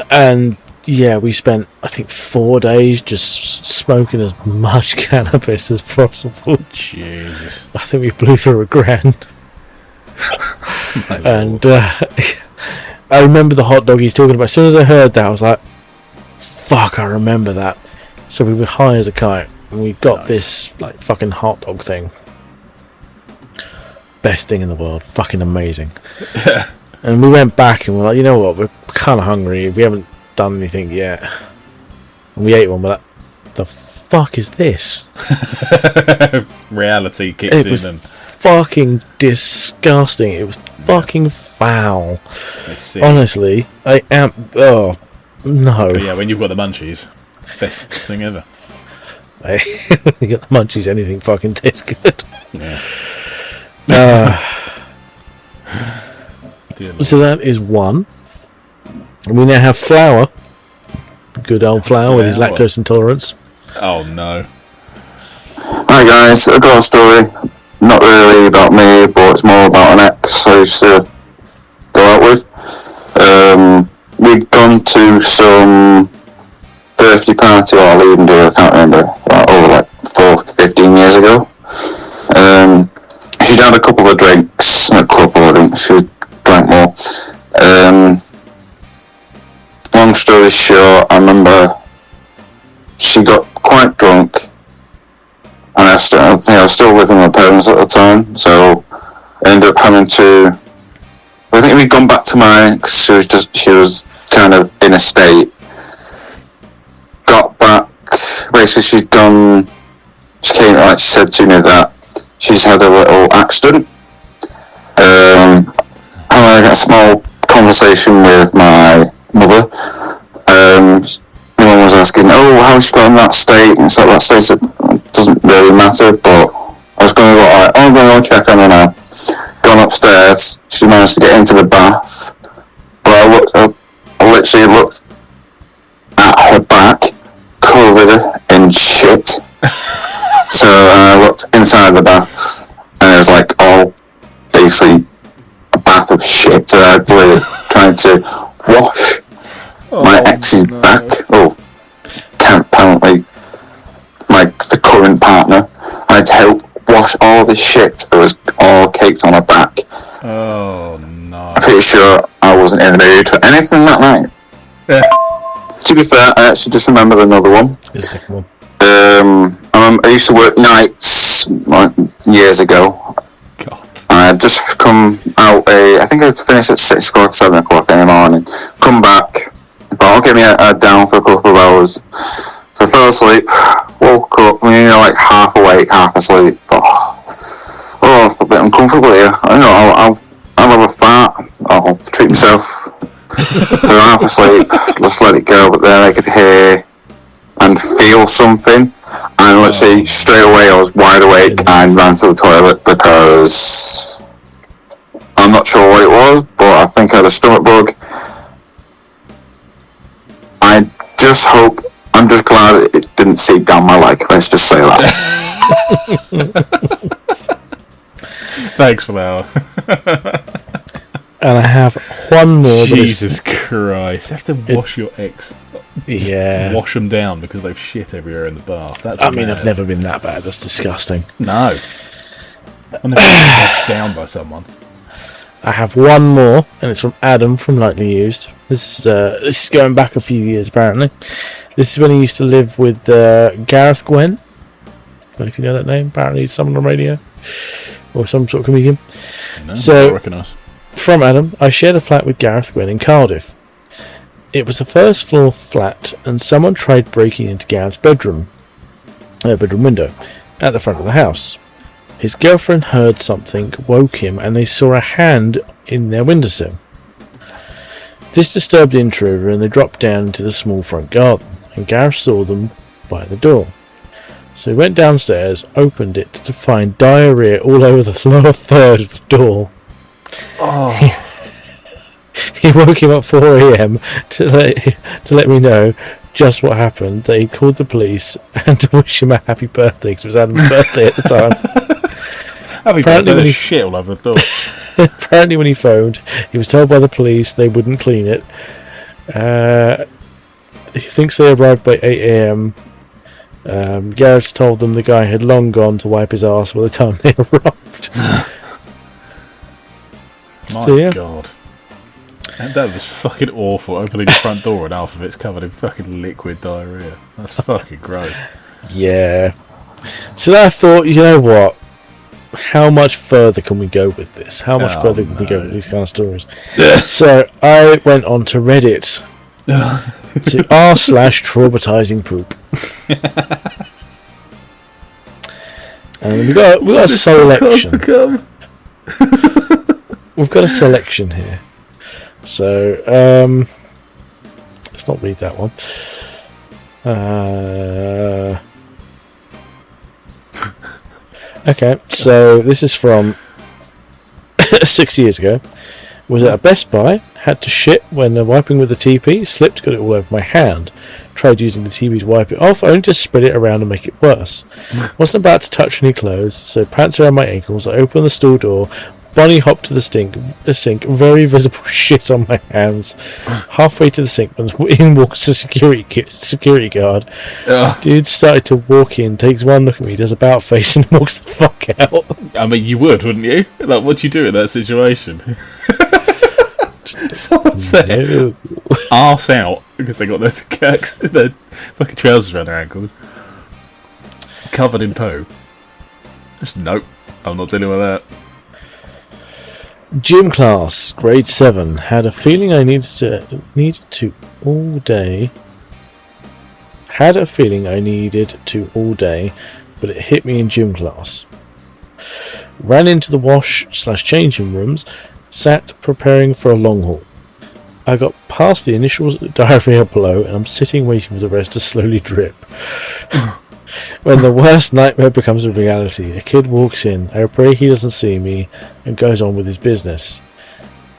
[SPEAKER 2] And yeah, we spent, I think, 4 days just smoking as much cannabis as possible.
[SPEAKER 1] Jesus.
[SPEAKER 2] I think we blew through $1,000. And I remember the hot dog he's talking about. As soon as I heard that, I was like, fuck, I remember that. So we were high as a kite, and we got this like fucking hot dog thing. Best thing in the world, fucking amazing. And we went back and we're like, you know what, we're kind of hungry. We haven't done anything yet. And we ate one. We're like, the fuck is this?
[SPEAKER 1] Reality kicked in and
[SPEAKER 2] fucking disgusting. It was fucking foul. Honestly, I am. Oh no.
[SPEAKER 1] But yeah, when you've got the munchies, best thing ever.
[SPEAKER 2] When you got the munchies, anything fucking tastes good.
[SPEAKER 1] Yeah.
[SPEAKER 2] So that is one. And we now have Flower. Good old Flower with his lactose intolerance.
[SPEAKER 1] Oh no.
[SPEAKER 4] Hi guys, I've got a story. Not really about me, but it's more about an ex I used to go out with. We'd gone to some birthday party or leaving do, I can't remember, over like 15 years ago. She'd had a couple of drinks, not a couple of drinks, she drank more. Long story short, I remember she got quite drunk, and I think I was still living with my parents at the time, so I ended up having to. I think we'd gone back to mine because she was kind of in a state. Got back, basically she came, like she said to me that she's had a little accident. I had a small conversation with my mother. My mum was asking, how's she got in that state? And so that state doesn't really matter, but I was going to go, I'm going to go check on her now. Gone upstairs, she managed to get into the bath, but I literally looked at her back, covered in shit. So I looked inside the bath, and it was like all basically a bath of shit. So I was trying to wash my ex's back. Apparently, the current partner. I had to help wash all the shit that was all caked on her back.
[SPEAKER 1] Oh no!
[SPEAKER 4] I'm pretty sure I wasn't in the mood for anything that night.
[SPEAKER 1] Yeah.
[SPEAKER 4] To be fair, I actually just remembered another one.
[SPEAKER 2] The second one.
[SPEAKER 4] I used to work nights years ago.
[SPEAKER 1] God.
[SPEAKER 4] I had just come out. I think I'd finished at 6 o'clock, 7 o'clock in the morning. Come back, but I'll get me down for a couple of hours. So I fell asleep, woke up, like half awake, half asleep. I feel a bit uncomfortable here. I'll have a fart. I'll treat myself. So half asleep, just let it go. But then I could hear and feel something, and literally straight away I was wide awake and ran to the toilet because I'm not sure what it was, but I think I had a stomach bug. I'm just glad it didn't seep down my leg, let's just say that.
[SPEAKER 1] Thanks, Flower.
[SPEAKER 2] And I have one more.
[SPEAKER 1] Jesus Christ. You have to wash your ex.
[SPEAKER 2] Yeah.
[SPEAKER 1] Wash them down because they've shit everywhere in the bath.
[SPEAKER 2] I've never been that bad. That's disgusting.
[SPEAKER 1] No. I've never been washed down by someone.
[SPEAKER 2] I have one more, and it's from Adam from Lightly Used. This is going back a few years, apparently. This is when he used to live with Gareth Gwen. I don't know if you know that name. Apparently he's someone on radio. Or some sort of comedian.
[SPEAKER 1] No,
[SPEAKER 2] so,
[SPEAKER 1] I recognise.
[SPEAKER 2] From Adam, I shared a flat with Gareth Gwen in Cardiff. It was a first floor flat, and someone tried breaking into Gareth's bedroom window, at the front of the house. His girlfriend heard something, woke him, and they saw a hand in their windowsill. This disturbed the intruder, and they dropped down into the small front garden, and Gareth saw them by the door. So he went downstairs, opened it to find diarrhea all over the lower third of the door.
[SPEAKER 1] Oh.
[SPEAKER 2] He woke him up 4 a.m. to let me know just what happened, that he'd called the police and to wish him a happy birthday, because it was Adam's birthday at the time.
[SPEAKER 1] Happy birthday, there's shit all over the door.
[SPEAKER 2] Apparently when he phoned, he was told by the police they wouldn't clean it. He thinks they arrived by 8 a.m. Gareth told them the guy had long gone to wipe his arse by the time they arrived.
[SPEAKER 1] My God. And that was fucking awful. Opening the front door and half of it's covered in fucking liquid diarrhea. That's fucking gross.
[SPEAKER 2] Yeah. So I thought, you know what? How much further can we go with this? How much further can we go with these kind of stories? So I went on to Reddit to r/traumatizing poop. And we got a selection. We've got a selection here. So let's not read that one. Okay, so this is from 6 years ago. Was at a Best Buy, had to shit when wiping with the TP, slipped, got it all over my hand. Tried using the TP to wipe it off, only to spread it around and make it worse. Wasn't about to touch any clothes, so pants around my ankles. I opened the store door, bunny hopped to the sink, very visible shit on my hands. Halfway to the sink, when in walks the security guard. Dude started to walk in, takes one look at me, does about face, and walks the fuck out.
[SPEAKER 1] I mean, you would, wouldn't you? Like, what'd you do in that situation? Someone's there, arse out, because they got their fucking trousers around their ankles, covered in poo. Just nope, I'm not dealing with that.
[SPEAKER 2] Gym class, grade 7. Had a feeling I needed to all day. Had a feeling I needed to all day, but it hit me in gym class. Ran into the wash/changing rooms, sat preparing for a long haul. I got past the initial diarrhea blow, and I'm sitting waiting for the rest to slowly drip. When the worst nightmare becomes a reality, a kid walks in, I pray he doesn't see me, and goes on with his business.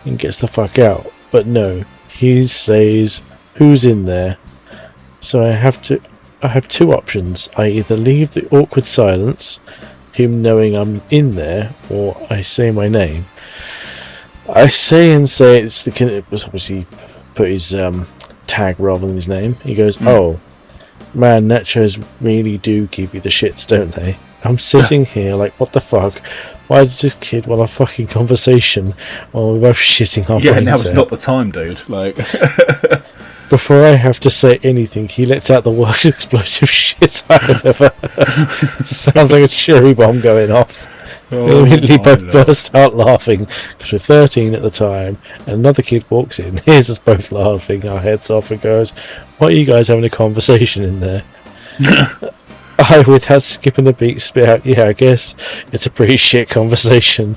[SPEAKER 2] And gets the fuck out. But no, he says, "Who's in there?" So I have two options. I either leave the awkward silence, him knowing I'm in there, or I say my name. I say it's the kid. It was obviously put his tag rather than his name. He goes, "Oh, man, nachos really do give you the shits, don't they?" I'm sitting here like, what the fuck? Why does this kid want a fucking conversation while we're both shitting our brains
[SPEAKER 1] now it's
[SPEAKER 2] out?
[SPEAKER 1] not the time, dude. Like,
[SPEAKER 2] Before I have to say anything, he lets out the worst explosive shit I've ever heard. Sounds like a cherry bomb going off. We immediately both burst out laughing, because we're 13 at the time, and another kid walks in, hears us both laughing, our heads off, and goes, "What are you guys having a conversation in there?" I, without skipping a beat, spit out, "Yeah, I guess it's a pretty shit conversation."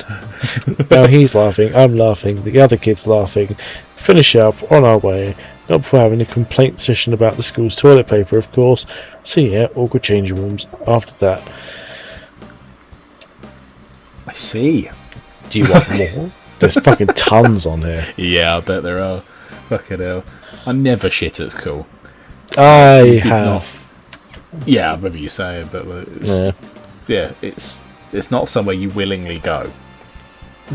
[SPEAKER 2] Now he's laughing, I'm laughing, the other kid's laughing. Finish up, on our way, not before having a complaint session about the school's toilet paper, of course. So yeah, awkward changing rooms after that.
[SPEAKER 1] I see.
[SPEAKER 2] Do you want more? There's fucking tons on here.
[SPEAKER 1] Yeah, I bet there are. Fucking hell. I never shit at school.
[SPEAKER 2] I have.
[SPEAKER 1] Yeah, I remember you saying, but it's not somewhere you willingly go.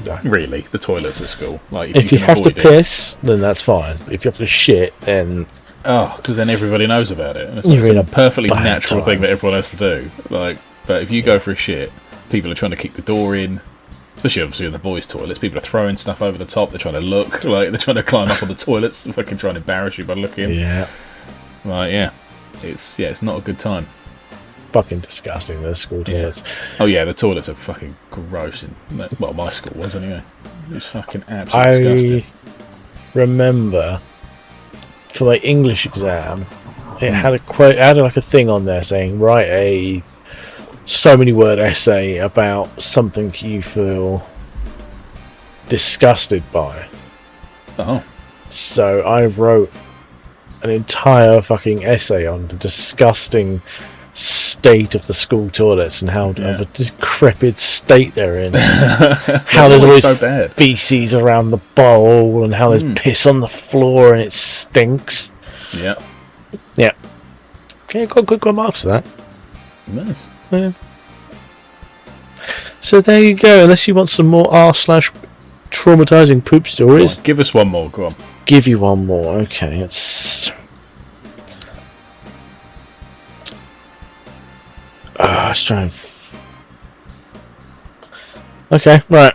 [SPEAKER 2] No.
[SPEAKER 1] Really, the toilets at school. Like,
[SPEAKER 2] if you have to piss, then that's fine. If you have to shit, then
[SPEAKER 1] because then everybody knows about it. And it's
[SPEAKER 2] You're in
[SPEAKER 1] a
[SPEAKER 2] a
[SPEAKER 1] perfectly
[SPEAKER 2] bad
[SPEAKER 1] natural
[SPEAKER 2] time.
[SPEAKER 1] thing that everyone has to do. Like, but if you go for a shit, people are trying to kick the door in. Especially obviously in the boys' toilets, people are throwing stuff over the top. They're trying to look, like they're trying to climb up on the toilets, fucking trying to embarrass you by looking.
[SPEAKER 2] yeah,
[SPEAKER 1] Like, it's not a good time.
[SPEAKER 2] fucking disgusting. Those school toilets.
[SPEAKER 1] Oh yeah, the toilets are fucking gross. Well, my school was anyway. It was fucking absolutely disgusting.
[SPEAKER 2] Remember for my English exam, it had a quote. It had like a thing on there saying, "Write a so many word essay about something you feel disgusted by."
[SPEAKER 1] Oh.
[SPEAKER 2] So I wrote an entire fucking essay on the disgusting state of the school toilets and how of a decrepit state they're in. How there's always
[SPEAKER 1] so bad.
[SPEAKER 2] feces around the bowl and how there's piss on the floor and it stinks.
[SPEAKER 1] Yeah.
[SPEAKER 2] Yeah. Okay, got good marks for that.
[SPEAKER 1] Nice.
[SPEAKER 2] Yeah. So there you go. Unless you want some more r/traumatizing poop stories.
[SPEAKER 1] Give us one more. Go on.
[SPEAKER 2] Give you one more. Okay, let's try and. Okay, right.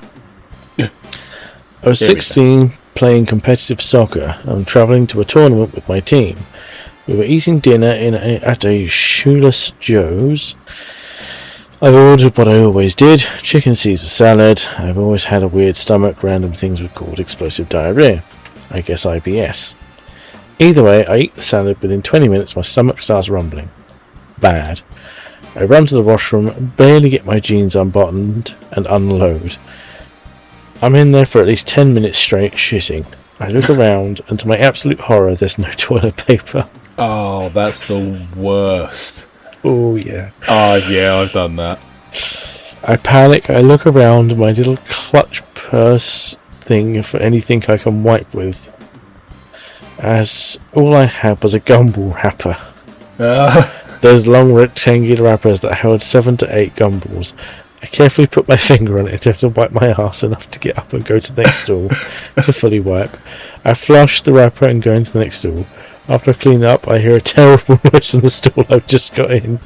[SPEAKER 2] I was 16, playing competitive soccer. I'm travelling to a tournament with my team. We were eating dinner at a Shoeless Joe's. I ordered what I always did, chicken Caesar salad. I've always had a weird stomach, random things were called explosive diarrhea. I guess IBS. Either way, I eat the salad. Within 20 minutes, my stomach starts rumbling. Bad. I run to the washroom, barely get my jeans unbuttoned, and unload. I'm in there for at least 10 minutes straight, shitting. I look around, and to my absolute horror, there's no toilet paper.
[SPEAKER 1] Oh, that's the worst.
[SPEAKER 2] Oh, yeah.
[SPEAKER 1] Oh, yeah, I've done that.
[SPEAKER 2] I panic. I look around my little clutch purse thing for anything I can wipe with, as all I had was a gumball wrapper. Those long rectangular wrappers that held 7 to 8 gumballs. I carefully put my finger on it, attempt to wipe my arse enough to get up and go to the next stall to fully wipe. I flush the wrapper and go into the next stall. After I clean up, I hear a terrible noise from the stall I've just got in.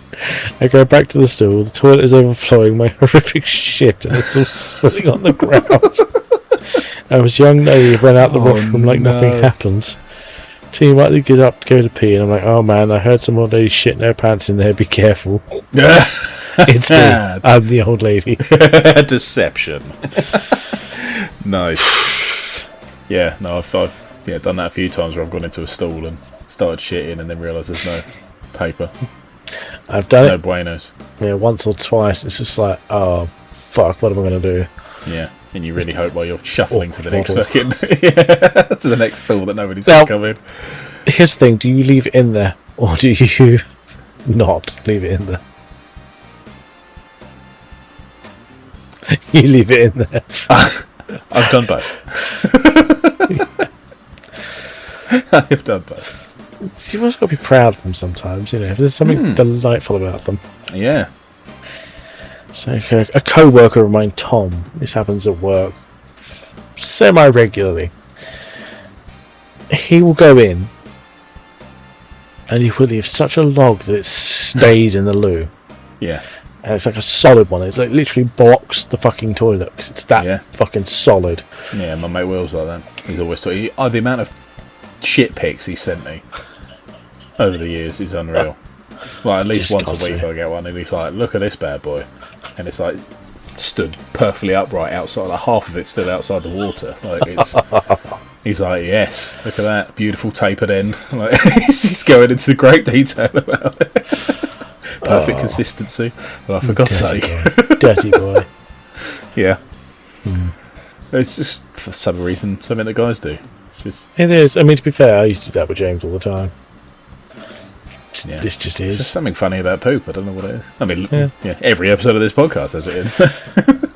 [SPEAKER 2] I go back to the stall. The toilet is overflowing my horrific shit, and it's all spilling on the ground. I was young, naive, ran out the washroom like nothing happens. Team likely get up to go to pee, and I'm like, oh man, I heard some old lady shit in her pants in there, be careful. It's me, I'm the old lady.
[SPEAKER 1] Deception. Nice. Yeah, no, I've done that a few times where I've gone into a stall and started shitting and then realised there's no paper.
[SPEAKER 2] I've done
[SPEAKER 1] no
[SPEAKER 2] it.
[SPEAKER 1] buenos.
[SPEAKER 2] Yeah, once or twice. It's just like, oh, fuck, what am I going to do?
[SPEAKER 1] Yeah, and you really hope while you're shuffling to the next fucking to the next stall that nobody's going to come in.
[SPEAKER 2] Here's the thing, do you leave it in there, or do you not leave it in there? You leave it in there.
[SPEAKER 1] I've done both. I have done both.
[SPEAKER 2] You've also got to be proud of them sometimes, you know. There's something delightful about them.
[SPEAKER 1] Yeah.
[SPEAKER 2] So a co-worker of mine, Tom, this happens at work semi-regularly. He will go in and he will leave such a log that it stays in the loo.
[SPEAKER 1] Yeah.
[SPEAKER 2] And it's like a solid one. It's like literally blocks the fucking toilet because it's that fucking solid.
[SPEAKER 1] Yeah, my mate Will's like that. He's always talking. The amount of shit pics he sent me over the years is unreal. Like, at least once a week I get one, and he's like, look at this bad boy. And it's like stood perfectly upright outside, like half of it's still outside the water. Like, it's he's like, yes, look at that beautiful tapered end. Like, he's going into great detail about it. Perfect consistency. Well, for God's sake.
[SPEAKER 2] Dirty boy.
[SPEAKER 1] Yeah. It's just for some reason something that guys do.
[SPEAKER 2] It is. I mean, to be fair, I used to do that with James all the time. This just is.
[SPEAKER 1] There's something funny about poop. I don't know what it is. I mean, yeah, every episode of this podcast as it is.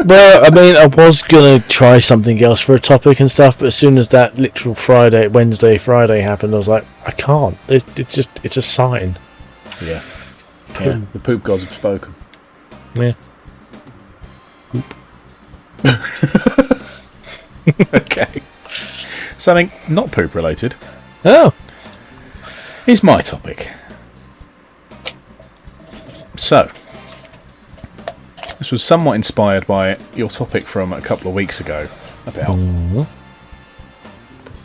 [SPEAKER 2] Well, I mean, I was going to try something else for a topic and stuff, but as soon as that literal Wednesday, Friday happened, I was like, I can't. It's a sign.
[SPEAKER 1] Yeah. Yeah, the poop gods have spoken.
[SPEAKER 2] Yeah.
[SPEAKER 1] Okay. Something not poop related.
[SPEAKER 2] Oh.
[SPEAKER 1] Is my topic. So, this was somewhat inspired by your topic from a couple of weeks ago about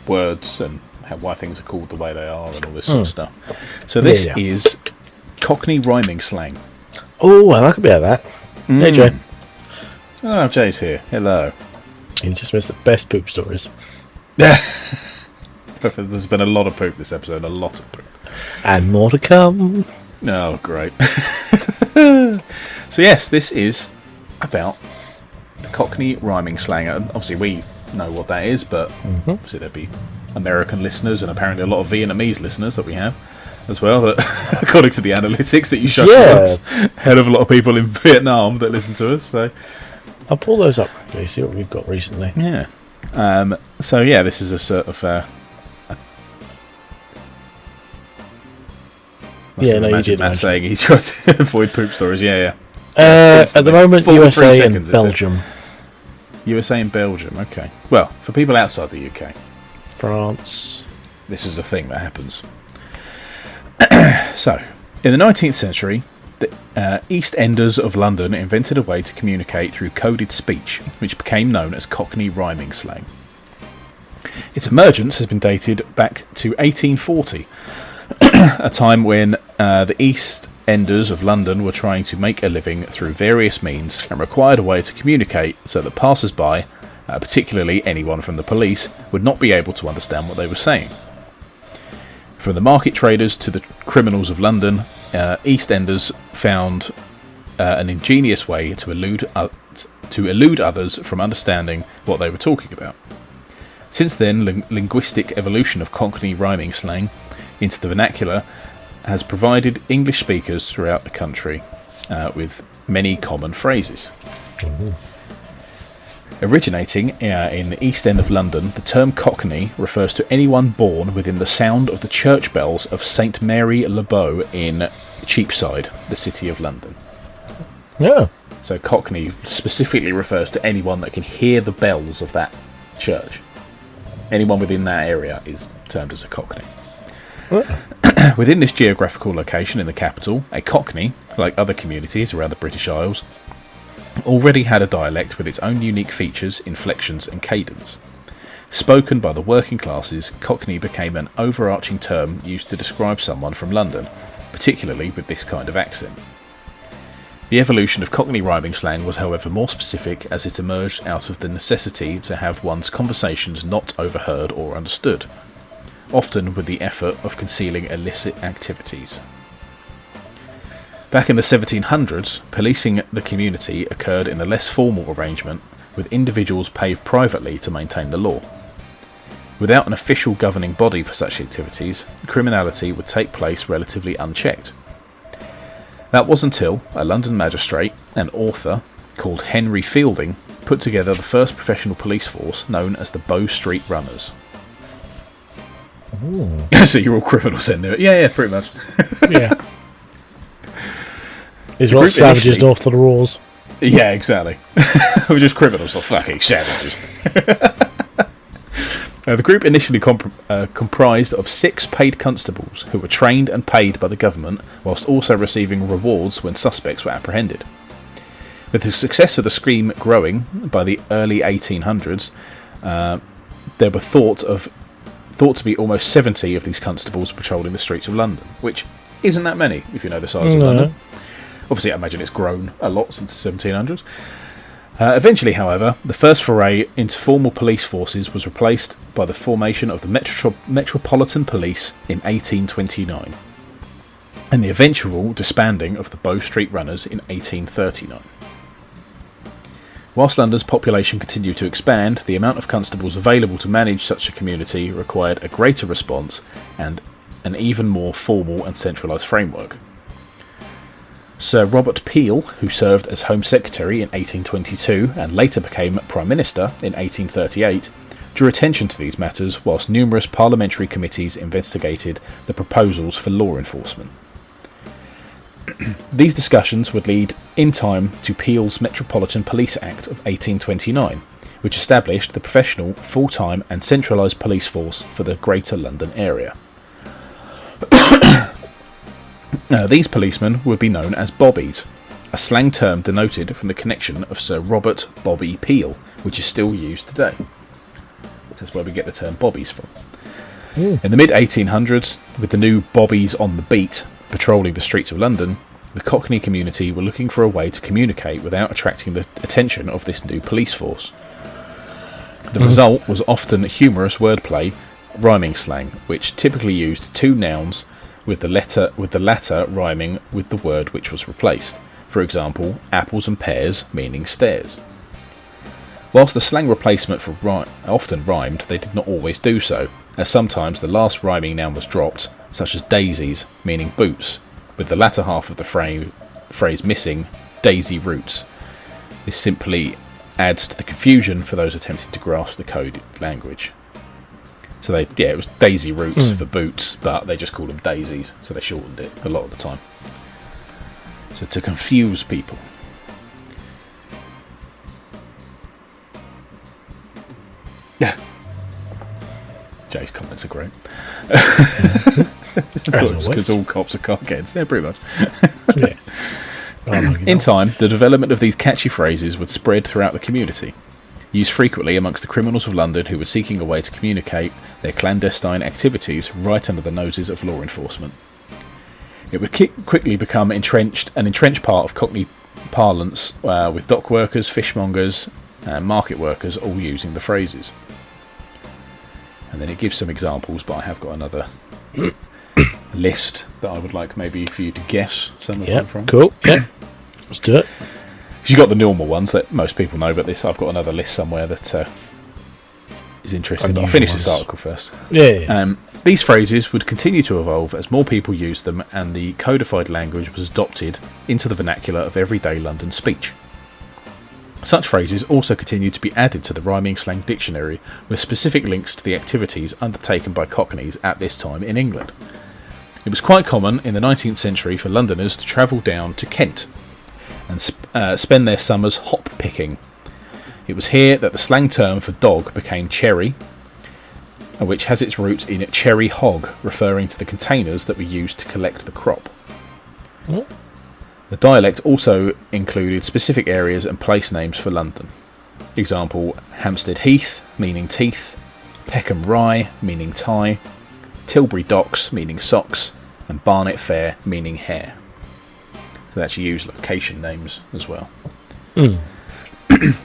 [SPEAKER 1] words and why things are called the way they are and all this sort of stuff. So this is Cockney rhyming slang.
[SPEAKER 2] Oh, I like a bit of that. Hey, Jay.
[SPEAKER 1] Oh, Jay's here. Hello.
[SPEAKER 2] You just missed the best poop stories.
[SPEAKER 1] There's been a lot of poop this episode. A lot of poop.
[SPEAKER 2] And more to come.
[SPEAKER 1] Oh, great. So, yes, this is about the Cockney rhyming slang. Obviously, we know what that is, but obviously there'd be American listeners and apparently a lot of Vietnamese listeners that we have as well, that according to the analytics that you showed us, hell of a lot of people in Vietnam that listen to us. So
[SPEAKER 2] I'll pull those up quickly, see what we've got recently.
[SPEAKER 1] Yeah. So yeah, this is a sort of
[SPEAKER 2] you did.
[SPEAKER 1] Matt saying he tried to avoid poop stories. Yeah.
[SPEAKER 2] At the moment, USA and Belgium.
[SPEAKER 1] USA and Belgium. Okay. Well, for people outside the UK,
[SPEAKER 2] France.
[SPEAKER 1] This is a thing that happens. So, in the 19th century, the East Enders of London invented a way to communicate through coded speech, which became known as Cockney rhyming slang. Its emergence has been dated back to 1840, a time when the East Enders of London were trying to make a living through various means and required a way to communicate so that passers-by, particularly anyone from the police, would not be able to understand what they were saying. From the market traders to the criminals of London, East Enders found an ingenious way to elude others from understanding what they were talking about. Since then, linguistic evolution of Cockney rhyming slang into the vernacular has provided English speakers throughout the country with many common phrases. Mm-hmm. Originating in the East End of London, the term Cockney refers to anyone born within the sound of the church bells of St Mary le Bow in Cheapside, the city of London.
[SPEAKER 2] Yeah.
[SPEAKER 1] So Cockney specifically refers to anyone that can hear the bells of that church. Anyone within that area is termed as a Cockney. Within this geographical location in the capital, a Cockney, like other communities around the British Isles, already had a dialect with its own unique features, inflections and cadence. Spoken by the working classes, Cockney became an overarching term used to describe someone from London, particularly with this kind of accent. The evolution of Cockney rhyming slang was however more specific as it emerged out of the necessity to have one's conversations not overheard or understood, often with the effort of concealing illicit activities. Back in the 1700s, policing the community occurred in a less formal arrangement, with individuals paid privately to maintain the law. Without an official governing body for such activities, criminality would take place relatively unchecked. That was until a London magistrate and author called Henry Fielding put together the first professional police force known as the Bow Street Runners. So you're all criminals then? Yeah, pretty much.
[SPEAKER 2] Yeah. These are all savages north of the Roars.
[SPEAKER 1] Yeah, exactly. We're just criminals or fucking savages. The group initially comprised of 6 paid constables who were trained and paid by the government whilst also receiving rewards when suspects were apprehended. With the success of the scheme growing by the early 1800s, there were thought to be almost 70 of these constables patrolling the streets of London, which isn't that many if you know the size of London. Obviously, I imagine it's grown a lot since the 1700s. Eventually, however, the first foray into formal police forces was replaced by the formation of the Metropolitan Police in 1829, and the eventual disbanding of the Bow Street Runners in 1839. Whilst London's population continued to expand, the amount of constables available to manage such a community required a greater response and an even more formal and centralised framework. Sir Robert Peel, who served as Home Secretary in 1822 and later became Prime Minister in 1838, drew attention to these matters whilst numerous parliamentary committees investigated the proposals for law enforcement. These discussions would lead in time to Peel's Metropolitan Police Act of 1829, which established the professional, full-time and centralised police force for the Greater London area. These policemen would be known as bobbies, a slang term denoted from the connection of Sir Robert Bobby Peel, which is still used today. That's where we get the term bobbies from. In the mid-1800s, with the new bobbies on the beat patrolling the streets of London, the Cockney community were looking for a way to communicate without attracting the attention of this new police force. The result was often humorous wordplay, rhyming slang, which typically used 2 nouns with the latter rhyming with the word which was replaced. For example, apples and pears meaning stairs. Whilst the slang replacement for often rhymed, they did not always do so, as sometimes the last rhyming noun was dropped, such as daisies meaning boots, with the latter half of the phrase missing, daisy roots. This simply adds to the confusion for those attempting to grasp the coded language. So it was daisy roots for boots, but they just called them daisies, so they shortened it a lot of the time. So to confuse people. Yeah. Jay's comments are great. Because all cops are cockheads. Yeah, pretty much.
[SPEAKER 2] Yeah.
[SPEAKER 1] In time, the development of these catchy phrases would spread throughout the community. used frequently amongst the criminals of London who were seeking a way to communicate their clandestine activities right under the noses of law enforcement. It would quickly become an entrenched part of Cockney parlance, with dock workers, fishmongers, and market workers all using the phrases. And then it gives some examples, but I have got another list that I would like maybe for you to guess some of them from.
[SPEAKER 2] Cool. Yeah, let's do it.
[SPEAKER 1] You've got the normal ones that most people know, but I've got another list somewhere that is interesting. But I'll finish this article first.
[SPEAKER 2] Yeah.
[SPEAKER 1] These phrases would continue to evolve as more people used them and the codified language was adopted into the vernacular of everyday London speech. Such phrases also continued to be added to the rhyming slang dictionary with specific links to the activities undertaken by Cockneys at this time in England. It was quite common in the 19th century for Londoners to travel down to Kent and spend their summers hop picking. It was here that the slang term for dog became cherry, which has its roots in cherry hog, referring to the containers that were used to collect the crop.
[SPEAKER 2] What?
[SPEAKER 1] The dialect also included specific areas and place names for London. Example, Hampstead Heath, meaning teeth, Peckham Rye, meaning tie, Tilbury Docks, meaning socks, and Barnet Fair, meaning hair. So they actually use location names as well.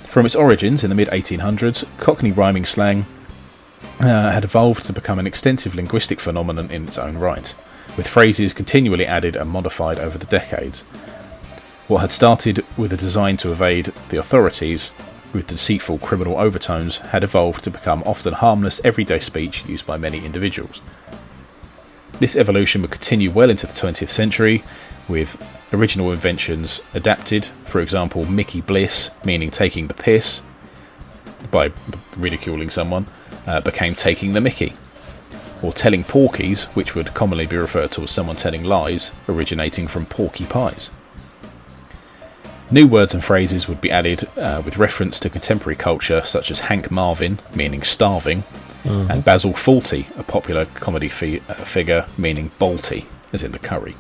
[SPEAKER 1] From its origins in the mid-1800s, Cockney rhyming slang had evolved to become an extensive linguistic phenomenon in its own right, with phrases continually added and modified over the decades. What had started with a design to evade the authorities with deceitful criminal overtones had evolved to become often harmless everyday speech used by many individuals. This evolution would continue well into the 20th century, with original inventions adapted. For example, Mickey Bliss, meaning taking the piss, by ridiculing someone, became taking the mickey. Or telling porkies, which would commonly be referred to as someone telling lies, originating from porky pies. New words and phrases would be added with reference to contemporary culture, such as Hank Marvin, meaning starving, and Basil Fawlty, a popular comedy figure, meaning balty, as in the curry.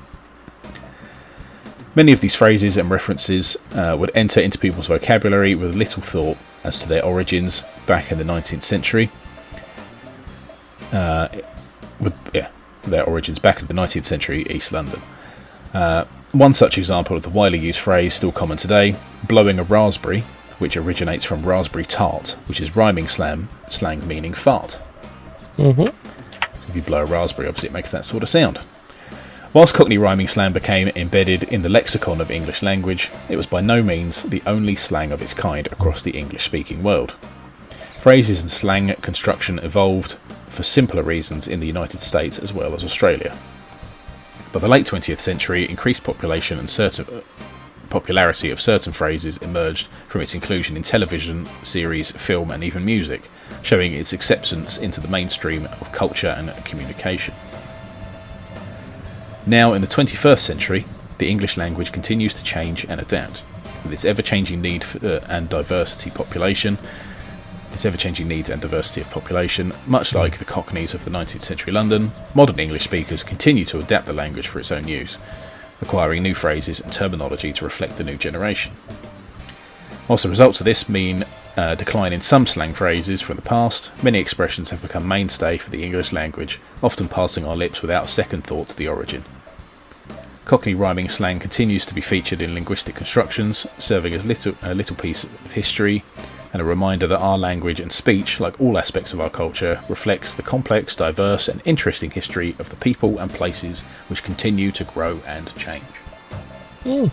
[SPEAKER 1] Many of these phrases and references would enter into people's vocabulary with little thought as to their origins back in the 19th century. Their origins back in the 19th century East London. One such example of the widely used phrase, still common today, blowing a raspberry, which originates from raspberry tart, which is rhyming slang meaning fart. So if you blow a raspberry, obviously it makes that sort of sound. Whilst Cockney rhyming slang became embedded in the lexicon of English language, it was by no means the only slang of its kind across the English-speaking world. Phrases and slang construction evolved for simpler reasons in the United States as well as Australia. By the late 20th century, increased population and popularity of certain phrases emerged from its inclusion in television, series, film and even music, showing its acceptance into the mainstream of culture and communication. Now, in the 21st century, the English language continues to change and adapt. With its ever-changing need and diversity of population, much like the Cockneys of the 19th century London, modern English speakers continue to adapt the language for its own use, acquiring new phrases and terminology to reflect the new generation. Whilst the results of this mean a decline in some slang phrases from the past, many expressions have become mainstay for the English language, often passing our lips without a second thought to the origin. Cockney rhyming slang continues to be featured in linguistic constructions, serving as a little piece of history and a reminder that our language and speech, like all aspects of our culture, reflects the complex, diverse and interesting history of the people and places which continue to grow and change. So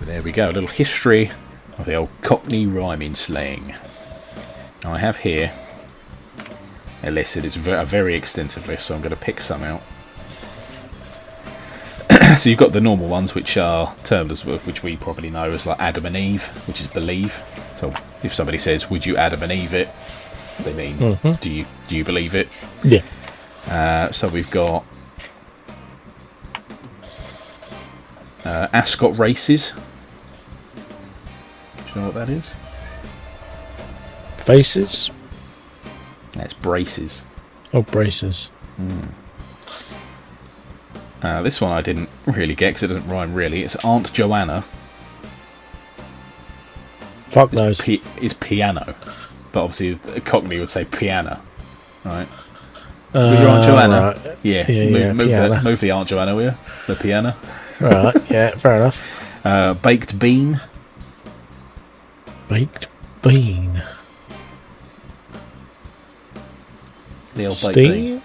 [SPEAKER 1] there we go, a little history of the old Cockney rhyming slang. Now I have here a list. It is a very extensive list, so I'm going to pick some out. So you've got the normal ones, which are termed as, which we probably know as like Adam and Eve, which is believe. So if somebody says, "Would you Adam and Eve it?" they mean, do you believe it?
[SPEAKER 2] Yeah.
[SPEAKER 1] So we've got Ascot races. Do you know what that is?
[SPEAKER 2] Faces?
[SPEAKER 1] That's braces.
[SPEAKER 2] Oh, braces.
[SPEAKER 1] This one I didn't really get because it doesn't rhyme really. It's Aunt Joanna.
[SPEAKER 2] Fuck knows.
[SPEAKER 1] It's piano. But obviously a Cockney would say piano. Right? With your Aunt Joanna?
[SPEAKER 2] Right.
[SPEAKER 1] Yeah. Move the Aunt Joanna, will you? The piano.
[SPEAKER 2] Right, yeah, fair enough.
[SPEAKER 1] Baked bean.
[SPEAKER 2] Baked bean.
[SPEAKER 1] The old baked
[SPEAKER 2] Steam?
[SPEAKER 1] bean.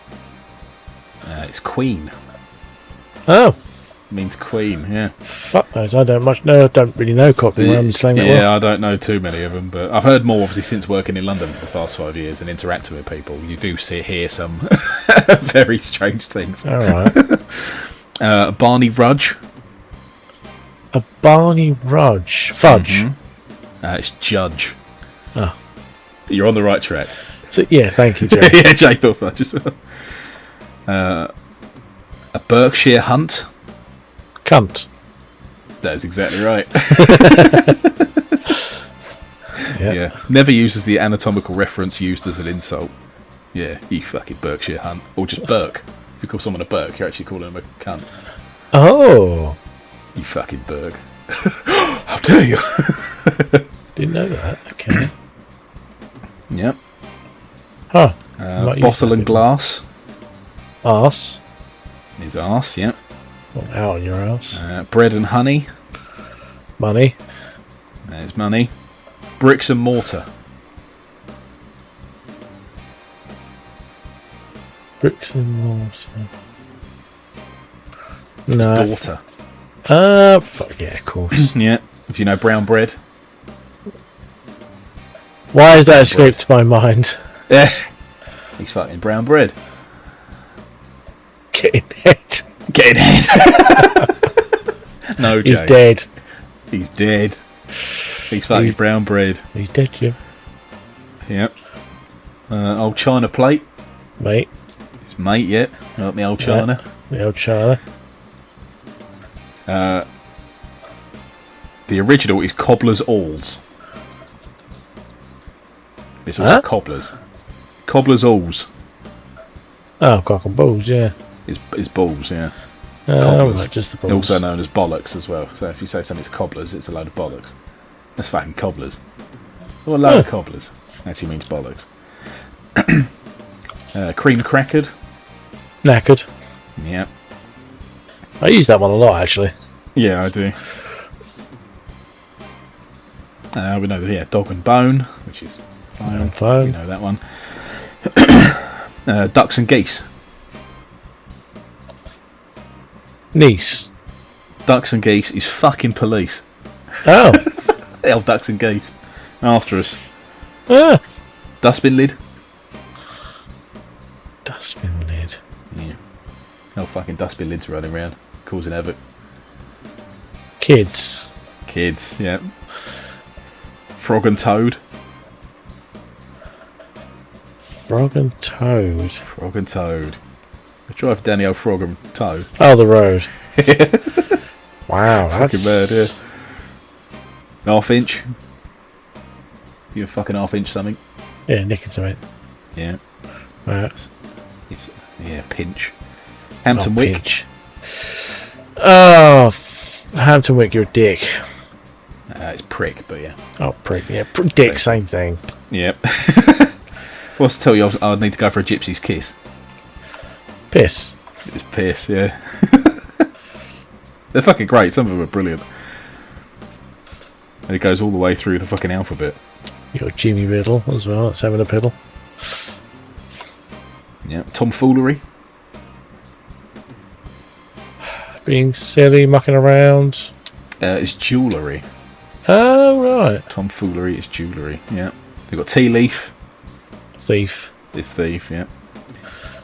[SPEAKER 1] It's queen.
[SPEAKER 2] Oh.
[SPEAKER 1] Means queen, yeah.
[SPEAKER 2] Fuck knows, I don't really know Cockney. I'm slang that well.
[SPEAKER 1] I don't know too many of them, but I've heard more obviously since working in London for the past 5 years and interacting with people. You do hear some very strange things.
[SPEAKER 2] Alright.
[SPEAKER 1] Barney Rudge.
[SPEAKER 2] A Barney Rudge. Fudge.
[SPEAKER 1] Mm-hmm. It's Judge.
[SPEAKER 2] Oh.
[SPEAKER 1] You're on the right track.
[SPEAKER 2] So, yeah, thank you, Jay.
[SPEAKER 1] Yeah, Jay thought Fudge as well. A Berkshire Hunt.
[SPEAKER 2] Cunt.
[SPEAKER 1] That is exactly right.
[SPEAKER 2] Yeah.
[SPEAKER 1] Yeah. Never uses the anatomical reference used as an insult. Yeah, you fucking Berkshire Hunt. Or just Burke. If you call someone a Burke, you're actually calling them a cunt.
[SPEAKER 2] Oh.
[SPEAKER 1] You fucking Burke. How dare you?
[SPEAKER 2] Didn't know that. Okay.
[SPEAKER 1] Yep.
[SPEAKER 2] Huh.
[SPEAKER 1] Bottle and glass.
[SPEAKER 2] Arse.
[SPEAKER 1] His arse, yep.
[SPEAKER 2] Well, out on your arse.
[SPEAKER 1] Bread and honey.
[SPEAKER 2] Money.
[SPEAKER 1] There's money. Bricks and mortar.
[SPEAKER 2] Bricks and mortar.
[SPEAKER 1] His
[SPEAKER 2] No.
[SPEAKER 1] daughter.
[SPEAKER 2] Fuck yeah, of course.
[SPEAKER 1] Yeah. If you know brown bread.
[SPEAKER 2] Why has that escaped my mind?
[SPEAKER 1] Yeah. He's fucking brown bread.
[SPEAKER 2] Getting hit.
[SPEAKER 1] Getting head. No, Jay.
[SPEAKER 2] He's dead.
[SPEAKER 1] He's dead. He's fucking brown bread.
[SPEAKER 2] He's dead, Jim.
[SPEAKER 1] Yep. Old China plate.
[SPEAKER 2] Mate.
[SPEAKER 1] His mate, yet. Not me old China.
[SPEAKER 2] The old China.
[SPEAKER 1] The original is Cobbler's Alls. It's also Cobblers. Cobbler's Alls.
[SPEAKER 2] Oh, cock and balls, yeah.
[SPEAKER 1] Is balls, yeah.
[SPEAKER 2] Right, just the balls.
[SPEAKER 1] Also known as bollocks as well. So if you say something's cobblers, it's a load of bollocks. That's fucking cobblers. Or a load of cobblers. Actually means bollocks. Cream crackered.
[SPEAKER 2] Knackered.
[SPEAKER 1] Yeah.
[SPEAKER 2] I use that one a lot, actually.
[SPEAKER 1] Yeah, I do. We know dog and bone, which is fine. You know that one. Ducks and geese.
[SPEAKER 2] Niece.
[SPEAKER 1] Ducks and geese is fucking police.
[SPEAKER 2] Oh.
[SPEAKER 1] Hell, ducks and geese. After us.
[SPEAKER 2] Ah.
[SPEAKER 1] Dustbin lid.
[SPEAKER 2] Dustbin lid.
[SPEAKER 1] Yeah. Hell, fucking dustbin lids running around, causing havoc.
[SPEAKER 2] Kids.
[SPEAKER 1] Kids, yeah. Frog and toad.
[SPEAKER 2] Frog and toad.
[SPEAKER 1] Frog and toad. I drive down the old frog and toad.
[SPEAKER 2] Oh, the road. Wow,
[SPEAKER 1] Fucking
[SPEAKER 2] that's...
[SPEAKER 1] mad, yeah. Half inch. You a fucking half inch something?
[SPEAKER 2] Yeah, nicking something.
[SPEAKER 1] Yeah.
[SPEAKER 2] Right.
[SPEAKER 1] It's pinch. Hampton Wick.
[SPEAKER 2] Pinch. Oh, Hampton Wick, you're a dick.
[SPEAKER 1] It's prick, but yeah.
[SPEAKER 2] Oh, prick. Yeah, dick, same thing.
[SPEAKER 1] Yep. What's to tell you I'd need to go for a gypsy's kiss?
[SPEAKER 2] Piss.
[SPEAKER 1] It's piss, yeah. They're fucking great. Some of them are brilliant. And it goes all the way through the fucking alphabet.
[SPEAKER 2] You got Jimmy Riddle as well. That's having a piddle.
[SPEAKER 1] Yeah. Tomfoolery.
[SPEAKER 2] Being silly, mucking around.
[SPEAKER 1] It's jewellery.
[SPEAKER 2] Oh, right.
[SPEAKER 1] Tomfoolery is jewellery. Yeah. They've got tea leaf.
[SPEAKER 2] Thief.
[SPEAKER 1] It's thief, yeah.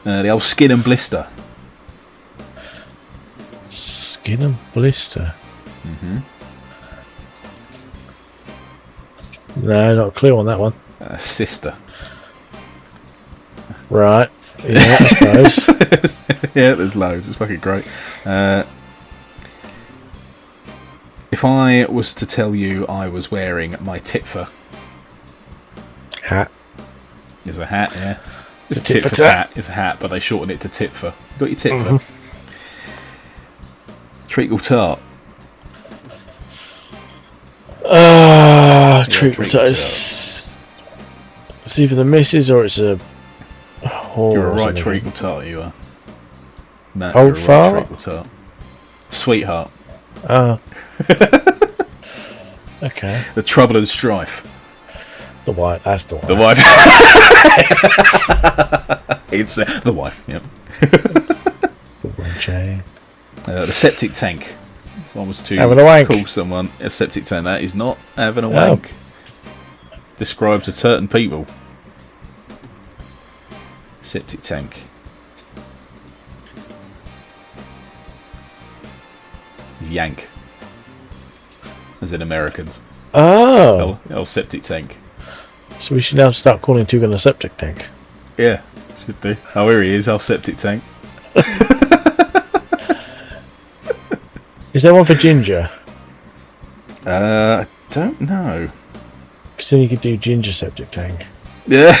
[SPEAKER 1] The old skin and blister.
[SPEAKER 2] Skin and blister.
[SPEAKER 1] Mm-hmm.
[SPEAKER 2] No, not a clue on that one.
[SPEAKER 1] Sister.
[SPEAKER 2] Right. Yeah, I suppose.
[SPEAKER 1] Yeah, there's loads. It's fucking great. If I was to tell you I was wearing my titfer.
[SPEAKER 2] Hat.
[SPEAKER 1] It's a hat, yeah. It's
[SPEAKER 2] tit for
[SPEAKER 1] titfer's
[SPEAKER 2] tat.
[SPEAKER 1] hat. It's a hat, but they shorten it to titfer. You got your titfer?
[SPEAKER 2] Mm-hmm.
[SPEAKER 1] Treacle tart.
[SPEAKER 2] Treatment. It's either the missus or it's a whore.
[SPEAKER 1] You're a right treacle tart, you are. Matt,
[SPEAKER 2] Old fart?
[SPEAKER 1] treacle tart. Sweetheart.
[SPEAKER 2] Okay.
[SPEAKER 1] The trouble and strife.
[SPEAKER 2] The wife. That's the wife.
[SPEAKER 1] The wife. It's the wife, yep. The septic tank. If one was to call someone a septic tank, that is not having a wank. Describes a certain people. Septic tank. Yank. As in Americans.
[SPEAKER 2] Oh.
[SPEAKER 1] Oh, septic tank.
[SPEAKER 2] So we should now start calling Tugan a septic tank.
[SPEAKER 1] Yeah, should do. Oh, here he is, our septic tank.
[SPEAKER 2] Is there one for Ginger?
[SPEAKER 1] I don't know.
[SPEAKER 2] Because then you could do Ginger septic tank.
[SPEAKER 1] Yeah.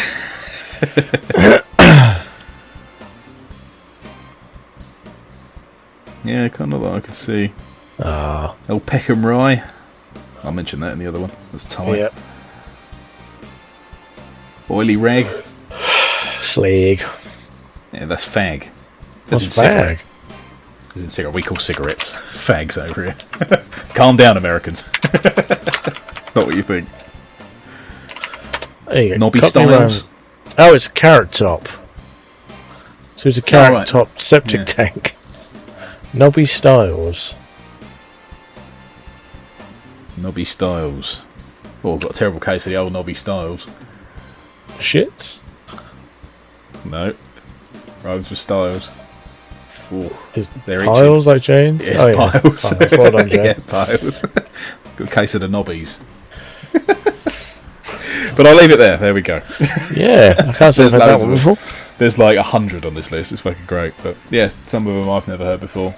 [SPEAKER 1] Yeah, kind of like I could see. El Peckham Rye. I'll mention that in the other one. That's tight.
[SPEAKER 2] Yep.
[SPEAKER 1] Oily Rag.
[SPEAKER 2] Slag.
[SPEAKER 1] Yeah, that's fag.
[SPEAKER 2] What's fag?
[SPEAKER 1] As in cigarette. We call cigarettes fags over here. Calm down, Americans. Not what you think.
[SPEAKER 2] There you go.
[SPEAKER 1] Nobby Styles.
[SPEAKER 2] Oh, it's Carrot Top. So it's a Carrot Top septic tank. Nobby Styles.
[SPEAKER 1] Nobby Styles. Oh, I've got a terrible case of the old Nobby Styles.
[SPEAKER 2] Shits?
[SPEAKER 1] No. Rhymes with Styles. Ooh, they're
[SPEAKER 2] piles like Jane?
[SPEAKER 1] Yes, piles.
[SPEAKER 2] Well done, Jane.
[SPEAKER 1] Yeah, piles. Good case of the Nobbies. But I'll leave it there. There we go.
[SPEAKER 2] Yeah, I can't say I've had that one before.
[SPEAKER 1] There's like 100 on this list. It's fucking great. But yeah, some of them I've never heard before.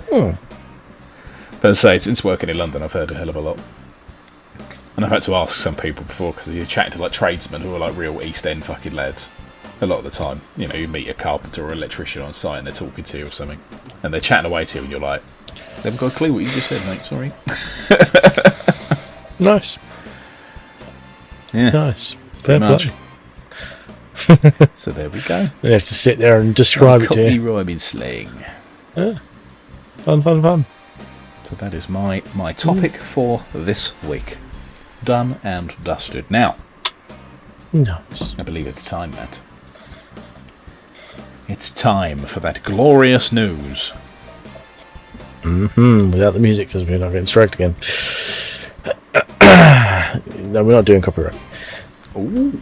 [SPEAKER 1] But as I say, since working in London, I've heard a hell of a lot. And I've had to ask some people before, because you chat to like tradesmen who are like real East End fucking lads. A lot of the time, you know, you meet a carpenter or electrician on site and they're talking to you or something, and they're chatting away to you, and you're like, they haven't got a clue what you just said, mate. Sorry.
[SPEAKER 2] Nice.
[SPEAKER 1] Yeah.
[SPEAKER 2] Nice. Fair play.
[SPEAKER 1] So there we go.
[SPEAKER 2] You have to sit there and describe it to you.
[SPEAKER 1] Rhyming slang.
[SPEAKER 2] Yeah. Fun.
[SPEAKER 1] So that is my topic for this week. Done and dusted. Now.
[SPEAKER 2] Nice.
[SPEAKER 1] I believe it's time, Matt. It's time for that glorious news.
[SPEAKER 2] Without the music, because we're not getting striked again. No, we're not doing copyright.
[SPEAKER 1] Ooh.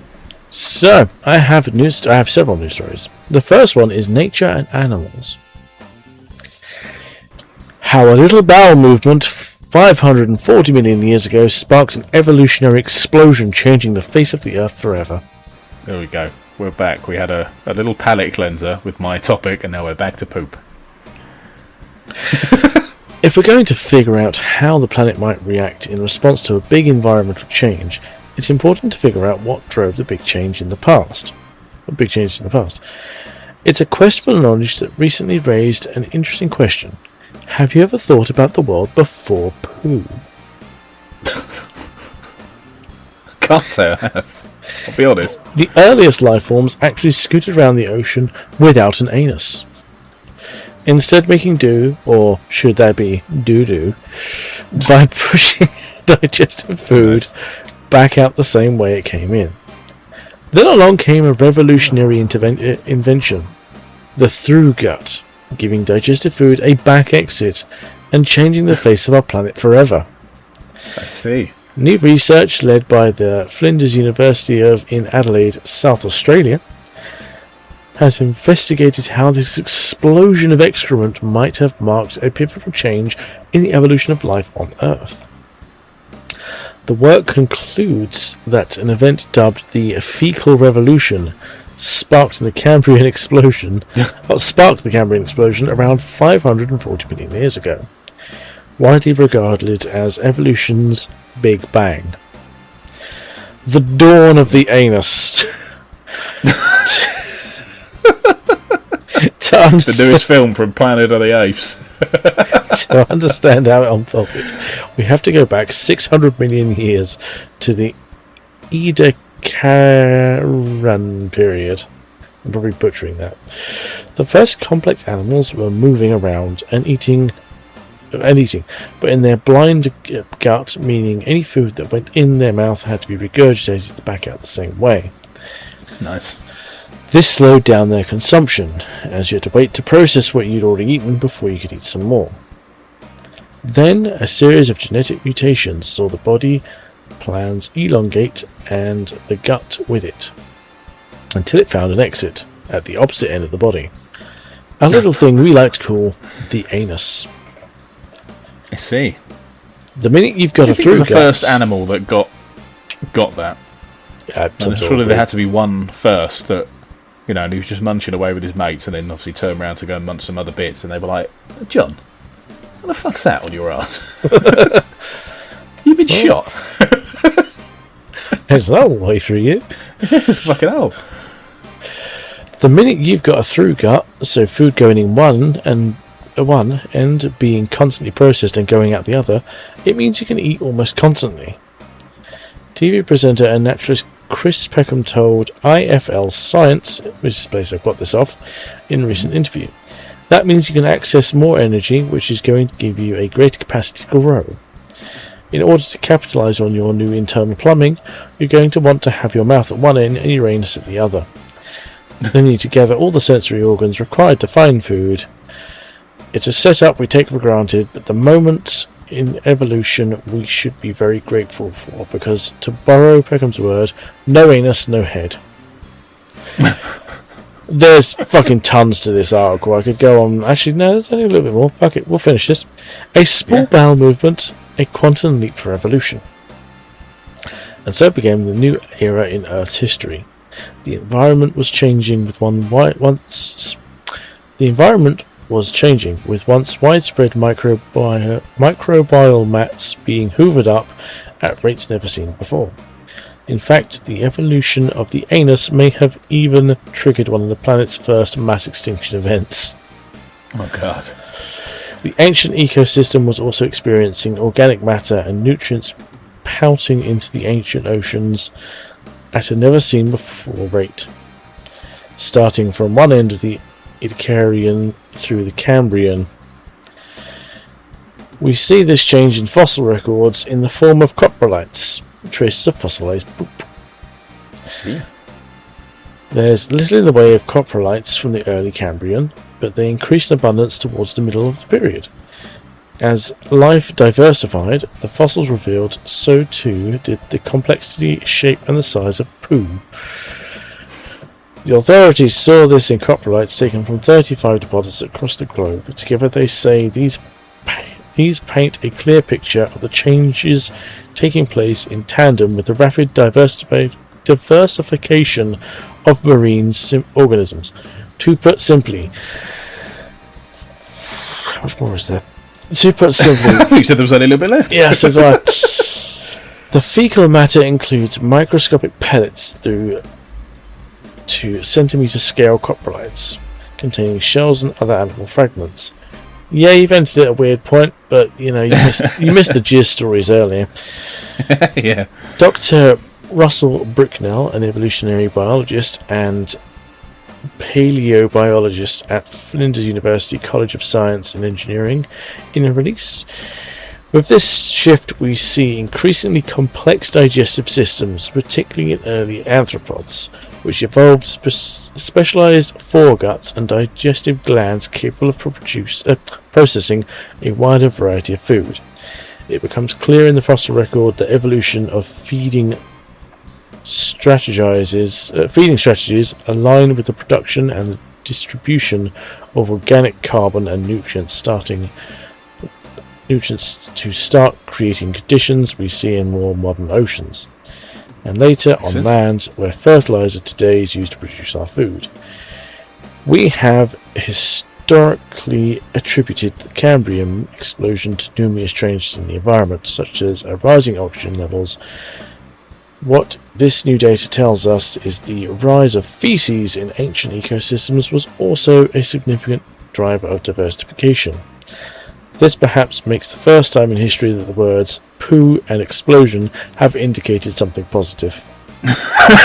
[SPEAKER 2] So, I have several news stories. The first one is nature and animals. How a little bowel movement 540 million years ago sparked an evolutionary explosion, changing the face of the Earth forever.
[SPEAKER 1] There we go. We're back. We had a little palate cleanser with my topic, and now we're back to poop.
[SPEAKER 2] If we're going to figure out how the planet might react in response to a big environmental change, it's important to figure out what drove the big change in the past. It's a quest for knowledge that recently raised an interesting question. Have you ever thought about the world before poo?
[SPEAKER 1] Can't say I have. I'll be honest.
[SPEAKER 2] The earliest life forms actually scooted around the ocean without an anus. Instead making do, or should there be doo-doo, by pushing digestive food back out the same way it came in. Then along came a revolutionary invention, the through gut, giving digestive food a back exit and changing the face of our planet forever.
[SPEAKER 1] I see.
[SPEAKER 2] New research led by the Flinders University in Adelaide, South Australia, has investigated how this explosion of excrement might have marked a pivotal change in the evolution of life on Earth. The work concludes that an event dubbed the Fecal Revolution sparked the Cambrian explosion around 540 million years ago, widely regarded as evolution's Big Bang. The dawn of the anus.
[SPEAKER 1] The newest film from Planet of the Apes.
[SPEAKER 2] To understand how it unfolded, we have to go back 600 million years to the Ediacaran period. I'm probably butchering that. The first complex animals were moving around and eating, but in their blind gut, meaning any food that went in their mouth had to be regurgitated back out the same way.
[SPEAKER 1] Nice.
[SPEAKER 2] This slowed down their consumption, as you had to wait to process what you'd already eaten before you could eat some more. Then, a series of genetic mutations saw the body plans elongate and the gut with it, until it found an exit at the opposite end of the body. A little thing we like to call the anus.
[SPEAKER 1] I see.
[SPEAKER 2] The minute you've got
[SPEAKER 1] I
[SPEAKER 2] a
[SPEAKER 1] think
[SPEAKER 2] through
[SPEAKER 1] the first animal that got that. Surely there had to be one first that, you know, and he was just munching away with his mates, and then obviously turned around to go and munch some other bits, and they were like, "John, what the fuck's that on your ass? You've been shot."
[SPEAKER 2] There's no way through you.
[SPEAKER 1] It's fucking hell.
[SPEAKER 2] The minute you've got a through gut, so food going in one end being constantly processed and going out the other, it means you can eat almost constantly. TV presenter and naturalist Chris Peckham told IFL Science, which is the place I've got this off, in a recent interview. That means you can access more energy, which is going to give you a greater capacity to grow. In order to capitalise on your new internal plumbing, you're going to want to have your mouth at one end and your anus at the other. Then you need to gather all the sensory organs required to find food. It's a setup we take for granted, but the moment in evolution we should be very grateful for, because, to borrow Peckham's word, no anus, no head. There's fucking tons to this article. I could go on. Actually, no, there's only a little bit more. Fuck it, we'll finish this. A small bowel movement, a quantum leap for evolution. And so began the new era in Earth's history. The environment was changing with once widespread microbial mats being hoovered up at rates never seen before. In fact, the evolution of the anus may have even triggered one of the planet's first mass extinction events.
[SPEAKER 1] Oh god.
[SPEAKER 2] The ancient ecosystem was also experiencing organic matter and nutrients pouting into the ancient oceans at a never seen before rate. Starting from one end of the Ediacaran through the Cambrian. We see this change in fossil records in the form of coprolites, traces of fossilized poop.
[SPEAKER 1] I see.
[SPEAKER 2] There's little in the way of coprolites from the early Cambrian, but they increased in abundance towards the middle of the period. As life diversified, the fossils revealed so too did the complexity, shape and the size of poo. The authorities saw this in coprolites taken from 35 deposits across the globe. Together they say these paint a clear picture of the changes taking place in tandem with the rapid diversification of marine organisms. To put simply, how much more is there? To put simply,
[SPEAKER 1] I think you said there was only a little bit left.
[SPEAKER 2] Yeah, so do I. The fecal matter includes microscopic pellets through to centimetre scale coprolites containing shells and other animal fragments. Yeah, you've entered at a weird point, but you know you missed the jizz stories earlier.
[SPEAKER 1] Yeah.
[SPEAKER 2] Dr. Russell Bricknell, an evolutionary biologist and paleobiologist at Flinders University College of Science and Engineering, in a release. With this shift, we see increasingly complex digestive systems, particularly in early arthropods, which evolved specialized foreguts and digestive glands capable of processing a wider variety of food. It becomes clear in the fossil record that evolution of feeding strategies align with the production and the distribution of organic carbon and nutrients to start creating conditions we see in more modern oceans, and later on land where fertilizer today is used to produce our food. We have historically attributed the Cambrian explosion to numerous changes in the environment, such as rising oxygen levels. What this new data tells us is the rise of feces in ancient ecosystems was also a significant driver of diversification. This perhaps makes the first time in history that the words poo and explosion have indicated something positive.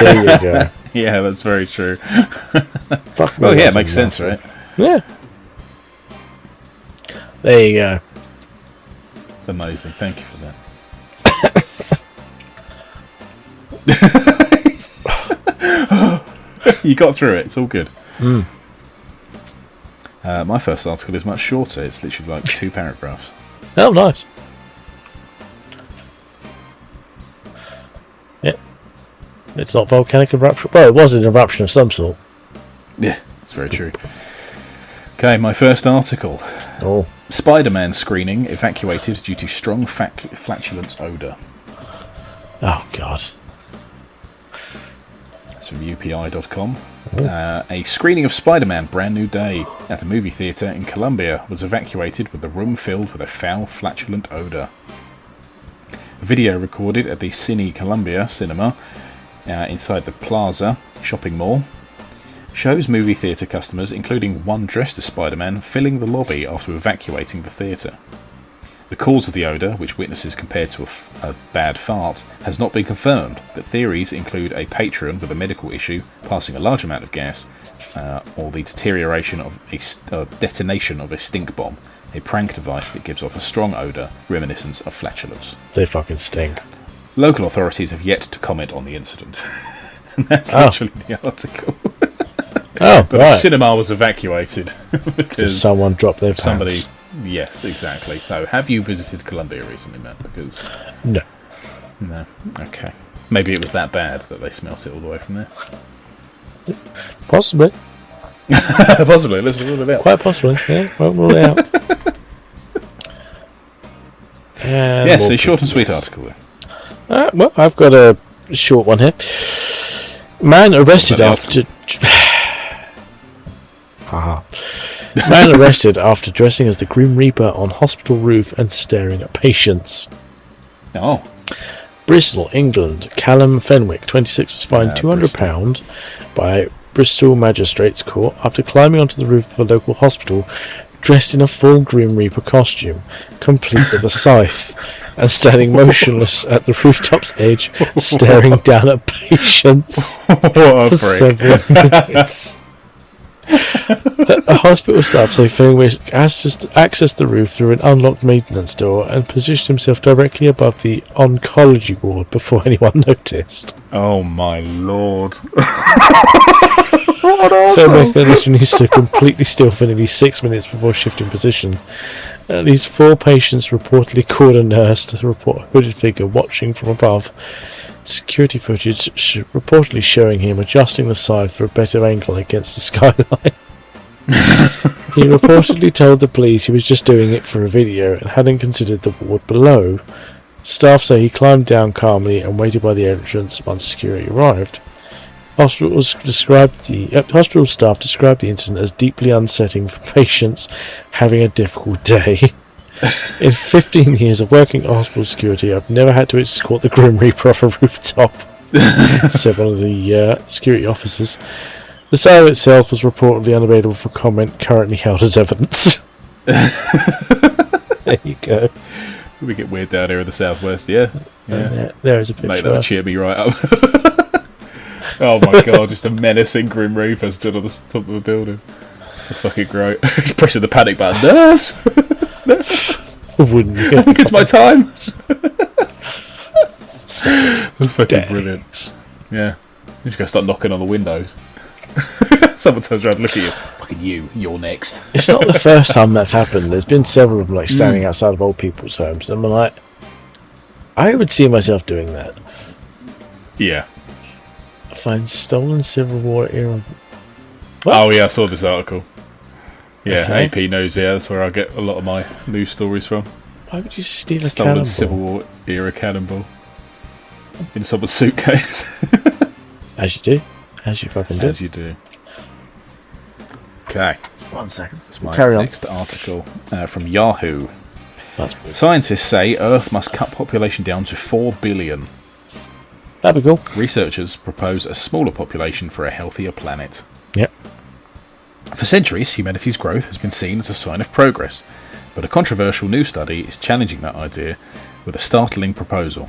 [SPEAKER 2] There you go.
[SPEAKER 1] Yeah, that's very true.
[SPEAKER 2] Fuck me,
[SPEAKER 1] Well, yeah, it
[SPEAKER 2] that's
[SPEAKER 1] makes
[SPEAKER 2] enough.
[SPEAKER 1] sense, right?
[SPEAKER 2] Yeah. There you go.
[SPEAKER 1] Amazing. Thank you for that. You got through it. It's all good. My first article is much shorter. It's literally like 2 paragraphs.
[SPEAKER 2] Oh, nice. Yeah. It's not volcanic eruption. Well, it was an eruption of some sort.
[SPEAKER 1] Yeah, that's very true. Okay, my first article.
[SPEAKER 2] Oh.
[SPEAKER 1] Spider-Man screening evacuated due to strong flatulence odour.
[SPEAKER 2] Oh, God.
[SPEAKER 1] It's from UPI.com. A screening of Spider-Man Brand New Day at a movie theatre in Colombia was evacuated with the room filled with a foul, flatulent odour. A video recorded at the Cine Colombia cinema inside the Plaza shopping mall shows movie theatre customers, including one dressed as Spider-Man, filling the lobby after evacuating the theatre. The cause of the odour, which witnesses compared to a bad fart, has not been confirmed, but theories include a patron with a medical issue passing a large amount of gas, or the deterioration of detonation of a stink bomb, a prank device that gives off a strong odour reminiscent of flatulence.
[SPEAKER 2] They fucking stink.
[SPEAKER 1] Local authorities have yet to comment on the incident. And that's literally the article.
[SPEAKER 2] Oh,
[SPEAKER 1] But
[SPEAKER 2] right.
[SPEAKER 1] the cinema was evacuated because
[SPEAKER 2] Someone dropped their
[SPEAKER 1] somebody.
[SPEAKER 2] pants.
[SPEAKER 1] Yes, exactly. So, have you visited Colombia recently, Matt? Because
[SPEAKER 2] No.
[SPEAKER 1] no, okay, maybe it was that bad that they smelt it all the way from there.
[SPEAKER 2] Possibly.
[SPEAKER 1] Possibly. Let's rule it out.
[SPEAKER 2] Quite possibly. Yeah, won't rule it out. And
[SPEAKER 1] Yes,
[SPEAKER 2] more
[SPEAKER 1] a short and sweet
[SPEAKER 2] yes.
[SPEAKER 1] article. There.
[SPEAKER 2] Well, I've got a short one here. Man arrested after... Haha. Man arrested after dressing as the Grim Reaper on hospital roof and staring at patients.
[SPEAKER 1] Oh,
[SPEAKER 2] Bristol, England. Callum Fenwick, 26, was fined £200 by Bristol Magistrates Court after climbing onto the roof of a local hospital dressed in a full Grim Reaper costume, complete with a scythe, and standing motionless at the rooftop's edge, staring down at patients
[SPEAKER 1] what a
[SPEAKER 2] for
[SPEAKER 1] prick.
[SPEAKER 2] several minutes. The hospital staff say Fenwick accessed the roof through an unlocked maintenance door and positioned himself directly above the oncology ward before anyone noticed.
[SPEAKER 1] Oh my lord!
[SPEAKER 2] Fenwick initially stood completely still for nearly 6 minutes before shifting position. At least 4 patients reportedly called a nurse to report a hooded figure watching from above. Security footage reportedly showing him adjusting the scythe for a better angle against the skyline. He reportedly told the police he was just doing it for a video and hadn't considered the ward below. Staff say he climbed down calmly and waited by the entrance once security arrived. Hospital staff described the incident as deeply unsettling for patients having a difficult day. In 15 years of working at hospital security, I've never had to escort the Grim Reaper off a rooftop, said one of the security officers. The sale itself was reportedly unavailable for comment, currently held as evidence. There you go.
[SPEAKER 1] We get weird down here in the southwest, yeah.
[SPEAKER 2] There is a picture.
[SPEAKER 1] Mate, that would cheer me right up. Oh my god, just a menacing Grim Reaper stood on the top of a building. That's fucking great. Just pressing the panic button. Nurse!
[SPEAKER 2] Wouldn't you?
[SPEAKER 1] I think it's my time! That's fucking brilliant. Yeah. You just gotta start knocking on the windows. Someone turns around and look at you. Fucking you're next.
[SPEAKER 2] It's not the first time that's happened. There's been several of them like standing outside of old people's homes. And I'm like, I would see myself doing that.
[SPEAKER 1] Yeah.
[SPEAKER 2] Find stolen Civil War era. What?
[SPEAKER 1] Oh yeah, I saw this article. Yeah,
[SPEAKER 2] Okay.
[SPEAKER 1] AP knows, yeah, that's where I get a lot of my news stories from.
[SPEAKER 2] Why would you steal a
[SPEAKER 1] Stolen
[SPEAKER 2] cannonball?
[SPEAKER 1] Civil War era cannonball. In someone's suitcase.
[SPEAKER 2] As you do. As you fucking do.
[SPEAKER 1] As you do. Okay.
[SPEAKER 2] 1 second.
[SPEAKER 1] That's my
[SPEAKER 2] Carry on.
[SPEAKER 1] next article from Yahoo.
[SPEAKER 2] That's weird.
[SPEAKER 1] Scientists say Earth must cut population down to 4 billion.
[SPEAKER 2] That'd be cool.
[SPEAKER 1] Researchers propose a smaller population for a healthier planet.
[SPEAKER 2] Yep.
[SPEAKER 1] For centuries, humanity's growth has been seen as a sign of progress. But a controversial new study is challenging that idea with a startling proposal.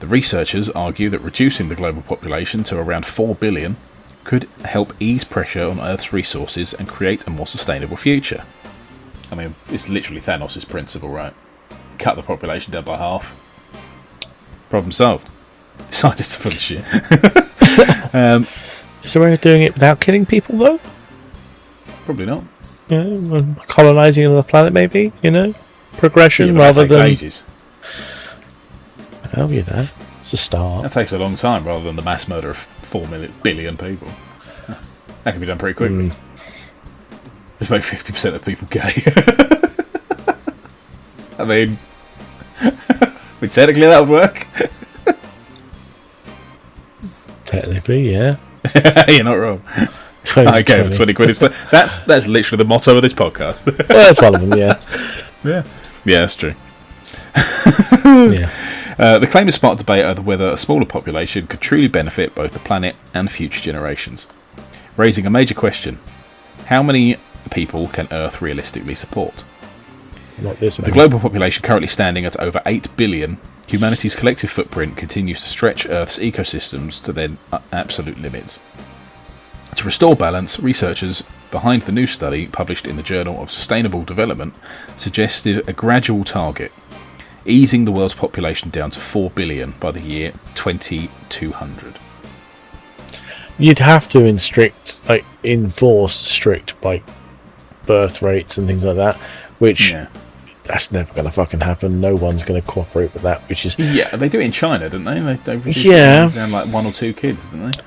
[SPEAKER 1] The researchers argue that reducing the global population to around 4 billion could help ease pressure on Earth's resources and create a more sustainable future. I mean, it's literally Thanos' principle, right? Cut the population down by half. Problem solved. Scientists are full of shit.
[SPEAKER 2] Is there a way of doing it without killing people, though?
[SPEAKER 1] Probably not.
[SPEAKER 2] Yeah, colonising another planet, maybe, progression rather
[SPEAKER 1] that takes
[SPEAKER 2] than
[SPEAKER 1] ages.
[SPEAKER 2] Well, it's a start.
[SPEAKER 1] That takes a long time rather than the mass murder of 4 billion people. That can be done pretty quickly. Just make 50% of people gay. I mean, technically that would work.
[SPEAKER 2] Technically, yeah.
[SPEAKER 1] You're not wrong. I gave him 20 quid. That's literally the motto of this podcast.
[SPEAKER 2] Well, that's one of them, yeah.
[SPEAKER 1] Yeah, that's true.
[SPEAKER 2] Yeah.
[SPEAKER 1] The claim has sparked debate over whether a smaller population could truly benefit both the planet and future generations, raising a major question. How many people can Earth realistically support?
[SPEAKER 2] Not this
[SPEAKER 1] With
[SPEAKER 2] many.
[SPEAKER 1] the global population currently standing at over 8 billion, humanity's collective footprint continues to stretch Earth's ecosystems to their absolute limits. To restore balance, researchers behind the new study, published in the Journal of Sustainable Development, suggested a gradual target, easing the world's population down to 4 billion by the year 2200.
[SPEAKER 2] You'd have to enforce strict birth rates and things like that, which that's never going to fucking happen. No one's going to cooperate with that. Which is
[SPEAKER 1] they do it in China, don't they? They reduce
[SPEAKER 2] Yeah.
[SPEAKER 1] it down like 1 or 2 kids, don't they?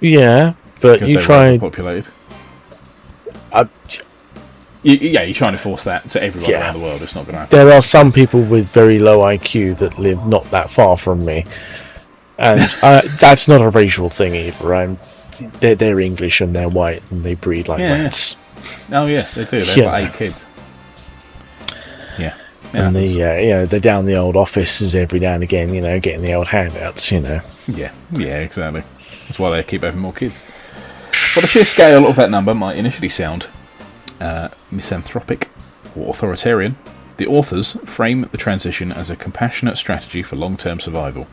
[SPEAKER 2] yeah, but
[SPEAKER 1] Because
[SPEAKER 2] you
[SPEAKER 1] they
[SPEAKER 2] try.
[SPEAKER 1] were populated. You try and enforce that to everyone
[SPEAKER 2] Yeah.
[SPEAKER 1] around the world. It's not going to happen.
[SPEAKER 2] There are some people with very low IQ that live not that far from me, and that's not a racial thing either. Right? They're English and they're white and they breed like rats.
[SPEAKER 1] Oh yeah, they do. They have
[SPEAKER 2] Yeah.
[SPEAKER 1] like 8 kids. Yeah.
[SPEAKER 2] And they're down the old offices every now and again, getting the old handouts,
[SPEAKER 1] Yeah, exactly. That's why they keep having more kids. Well, the sheer scale of that number might initially sound misanthropic or authoritarian. The authors frame the transition as a compassionate strategy for long-term survival.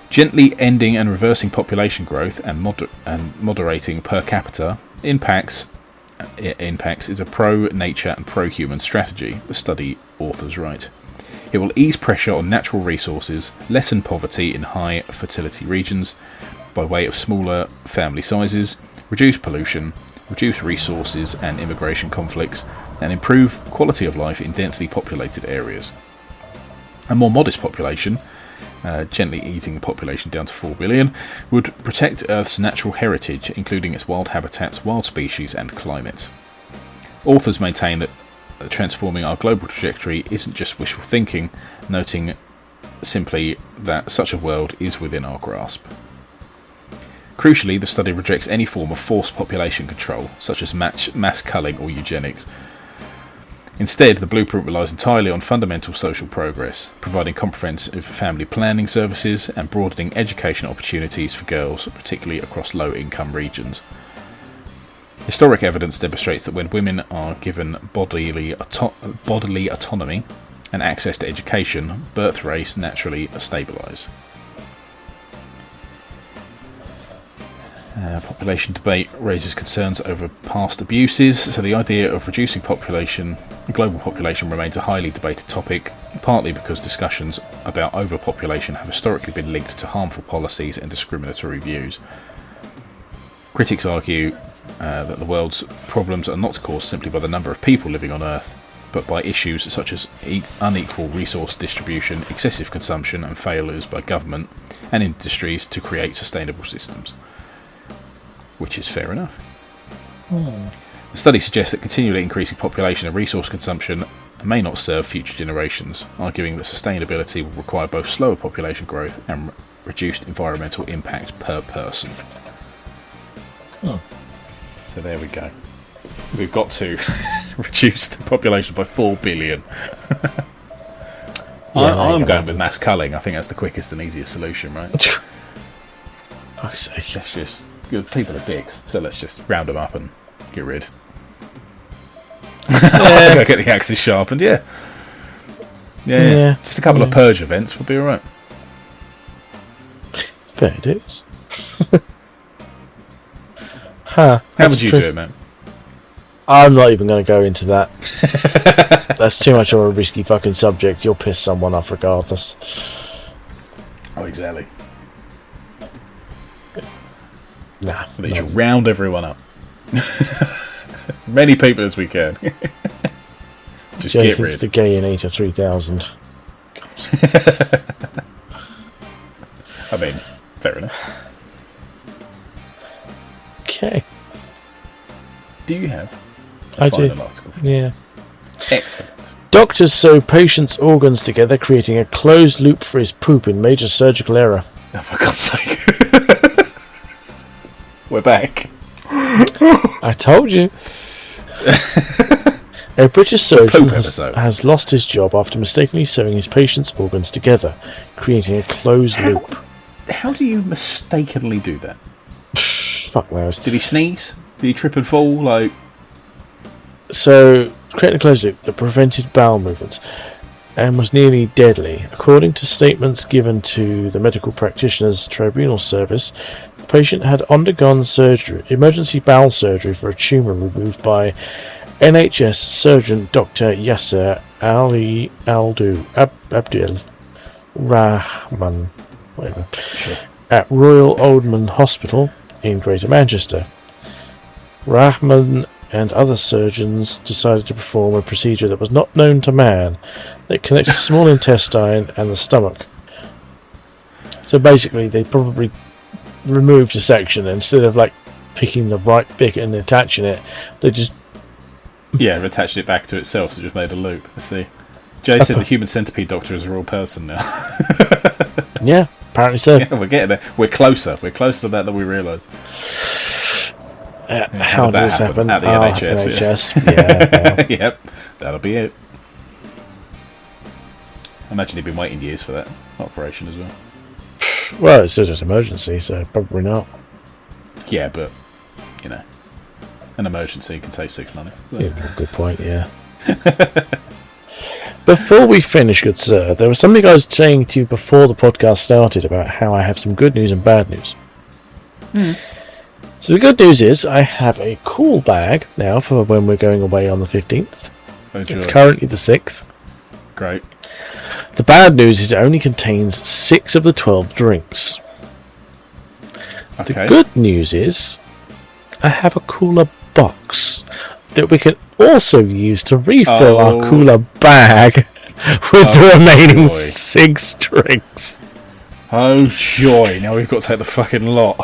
[SPEAKER 1] Gently ending and reversing population growth and moderating per capita impacts is a pro-nature and pro-human strategy, the study authors write. It will ease pressure on natural resources, lessen poverty in high fertility regions by way of smaller family sizes, reduce pollution, reduce resources and immigration conflicts, and improve quality of life in densely populated areas. A more modest population, gently easing the population down to 4 billion, would protect Earth's natural heritage, including its wild habitats, wild species and climate. Authors maintain that transforming our global trajectory isn't just wishful thinking, noting simply that such a world is within our grasp. Crucially, the study rejects any form of forced population control, such as mass culling or eugenics. Instead, the blueprint relies entirely on fundamental social progress, providing comprehensive family planning services and broadening education opportunities for girls, particularly across low-income regions. Historic evidence demonstrates that when women are given bodily autonomy and access to education, birth rates naturally stabilise. Population debate raises concerns over past abuses, so the idea of reducing global population remains a highly debated topic, partly because discussions about overpopulation have historically been linked to harmful policies and discriminatory views. Critics argue that the world's problems are not caused simply by the number of people living on Earth, but by issues such as unequal resource distribution, excessive consumption, and failures by government and industries to create sustainable systems. Which is fair enough. The study suggests that continually increasing population and resource consumption may not serve future generations, arguing that sustainability will require both slower population growth and reduced environmental impact per person. So there we go. We've got to reduce the population by 4 billion. I'm going with mass culling. I think that's the quickest and easiest solution, right?
[SPEAKER 2] Fuck's sake.
[SPEAKER 1] That's just good. People are dicks, so let's just round them up and get rid. I'll go get the axes sharpened. Yeah. Just a couple of purge events would be alright.
[SPEAKER 2] Fair dues. How
[SPEAKER 1] would you do it, man?
[SPEAKER 2] I'm not even going to go into that. That's too much of a risky fucking subject. You'll piss someone off regardless.
[SPEAKER 1] Oh, exactly.
[SPEAKER 2] Nah.
[SPEAKER 1] We should round everyone up. As many people as we can. Just
[SPEAKER 2] Jay
[SPEAKER 1] get
[SPEAKER 2] thinks
[SPEAKER 1] rid.
[SPEAKER 2] the gay in 3000.
[SPEAKER 1] I mean, fair enough.
[SPEAKER 2] Okay.
[SPEAKER 1] Do you have
[SPEAKER 2] I do.
[SPEAKER 1] final article?
[SPEAKER 2] Yeah.
[SPEAKER 1] Excellent.
[SPEAKER 2] Doctors sew patients' organs together, creating a closed loop for his poop in major surgical error.
[SPEAKER 1] Oh, for God's sake. We're back.
[SPEAKER 2] I told you. A British surgeon has lost his job after mistakenly sewing his patient's organs together, creating a closed loop.
[SPEAKER 1] How do you mistakenly do that?
[SPEAKER 2] Fuck knows.
[SPEAKER 1] Did he sneeze? Did he trip and fall? Like,
[SPEAKER 2] so, creating a closed loop that prevented bowel movements and was nearly deadly. According to statements given to the Medical Practitioners Tribunal Service, the patient had undergone surgery, emergency bowel surgery for a tumour removed by NHS surgeon Dr. Yasser Abdul Rahman, whatever, at Royal Oldham Hospital in Greater Manchester. Rahman and other surgeons decided to perform a procedure that was not known to man that connects the small intestine and the stomach. So basically, they probably removed a section, and instead of like picking the right bit and attaching it, they just
[SPEAKER 1] attached it back to itself, so it just made a loop. I see. Jay said the human centipede doctor is a real person now.
[SPEAKER 2] Yeah, apparently so.
[SPEAKER 1] Yeah, we're getting there. We're closer. We're closer to that than we realise.
[SPEAKER 2] How did this happen?
[SPEAKER 1] At the NHS.
[SPEAKER 2] Yeah.
[SPEAKER 1] Yep, that'll be it. I imagine he'd been waiting years for that operation as well.
[SPEAKER 2] Well, it's just an emergency, so probably not.
[SPEAKER 1] Yeah, but, you know, an emergency can take 6 months.
[SPEAKER 2] Yeah, good point, yeah. Before we finish, good sir, there was something I was saying to you before the podcast started about how I have some good news and bad news. So the good news is I have a cool bag now for when we're going away on the 15th. It's currently the 6th.
[SPEAKER 1] Great.
[SPEAKER 2] The bad news is it only contains 6 of the 12 drinks.
[SPEAKER 1] Okay.
[SPEAKER 2] The good news is I have a cooler box that we can also use to refill our cooler bag with the remaining 6 drinks.
[SPEAKER 1] Oh joy, now we've got to take the fucking lot.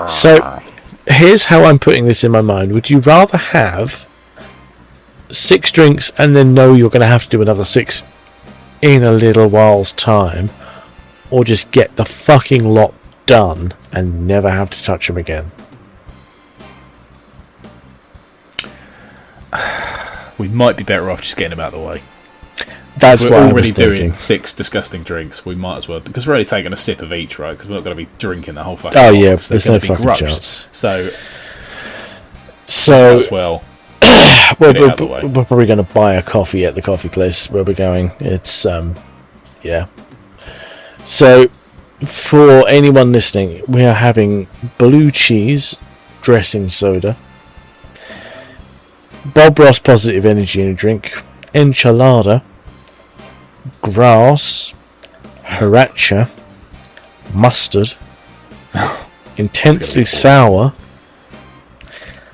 [SPEAKER 2] So, here's how I'm putting this in my mind. Would you rather have 6 drinks and then know you're going to have to do another 6 in a little while's time, or just get the fucking lot done and never have to touch them again?
[SPEAKER 1] We might be better off just getting them out of the way.
[SPEAKER 2] That's
[SPEAKER 1] we're
[SPEAKER 2] what
[SPEAKER 1] already
[SPEAKER 2] I was thinking.
[SPEAKER 1] doing 6 disgusting drinks. We might as well, because we're only taking a sip of each, right? Because we're not going to be drinking the whole fucking.
[SPEAKER 2] Oh yeah,
[SPEAKER 1] there's
[SPEAKER 2] no fucking chance.
[SPEAKER 1] So
[SPEAKER 2] So
[SPEAKER 1] as well.
[SPEAKER 2] we're probably going to buy a coffee at the coffee place where we're going. It's yeah. So for anyone listening, we are having blue cheese dressing soda, Bob Ross positive energy in a drink, enchilada, grass, sriracha, mustard, intensely sour,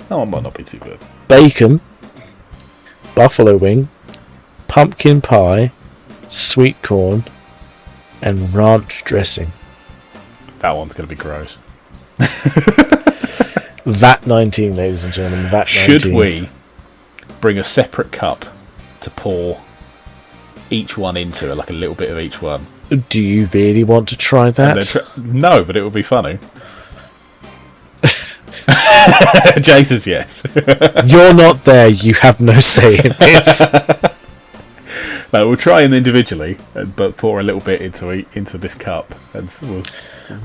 [SPEAKER 1] That one might not be too good.
[SPEAKER 2] bacon, buffalo wing, pumpkin pie, sweet corn, and ranch dressing.
[SPEAKER 1] That one's going to be gross.
[SPEAKER 2] VAT 19, ladies and gentlemen. VAT 19.
[SPEAKER 1] Should we bring a separate cup to pour each one into, like a little bit of each one?
[SPEAKER 2] Do you really want to try that?
[SPEAKER 1] No, but it would be funny. Jay says yes.
[SPEAKER 2] You're not there. You have no say in this.
[SPEAKER 1] No, we'll try them individually, but pour a little bit into this cup. And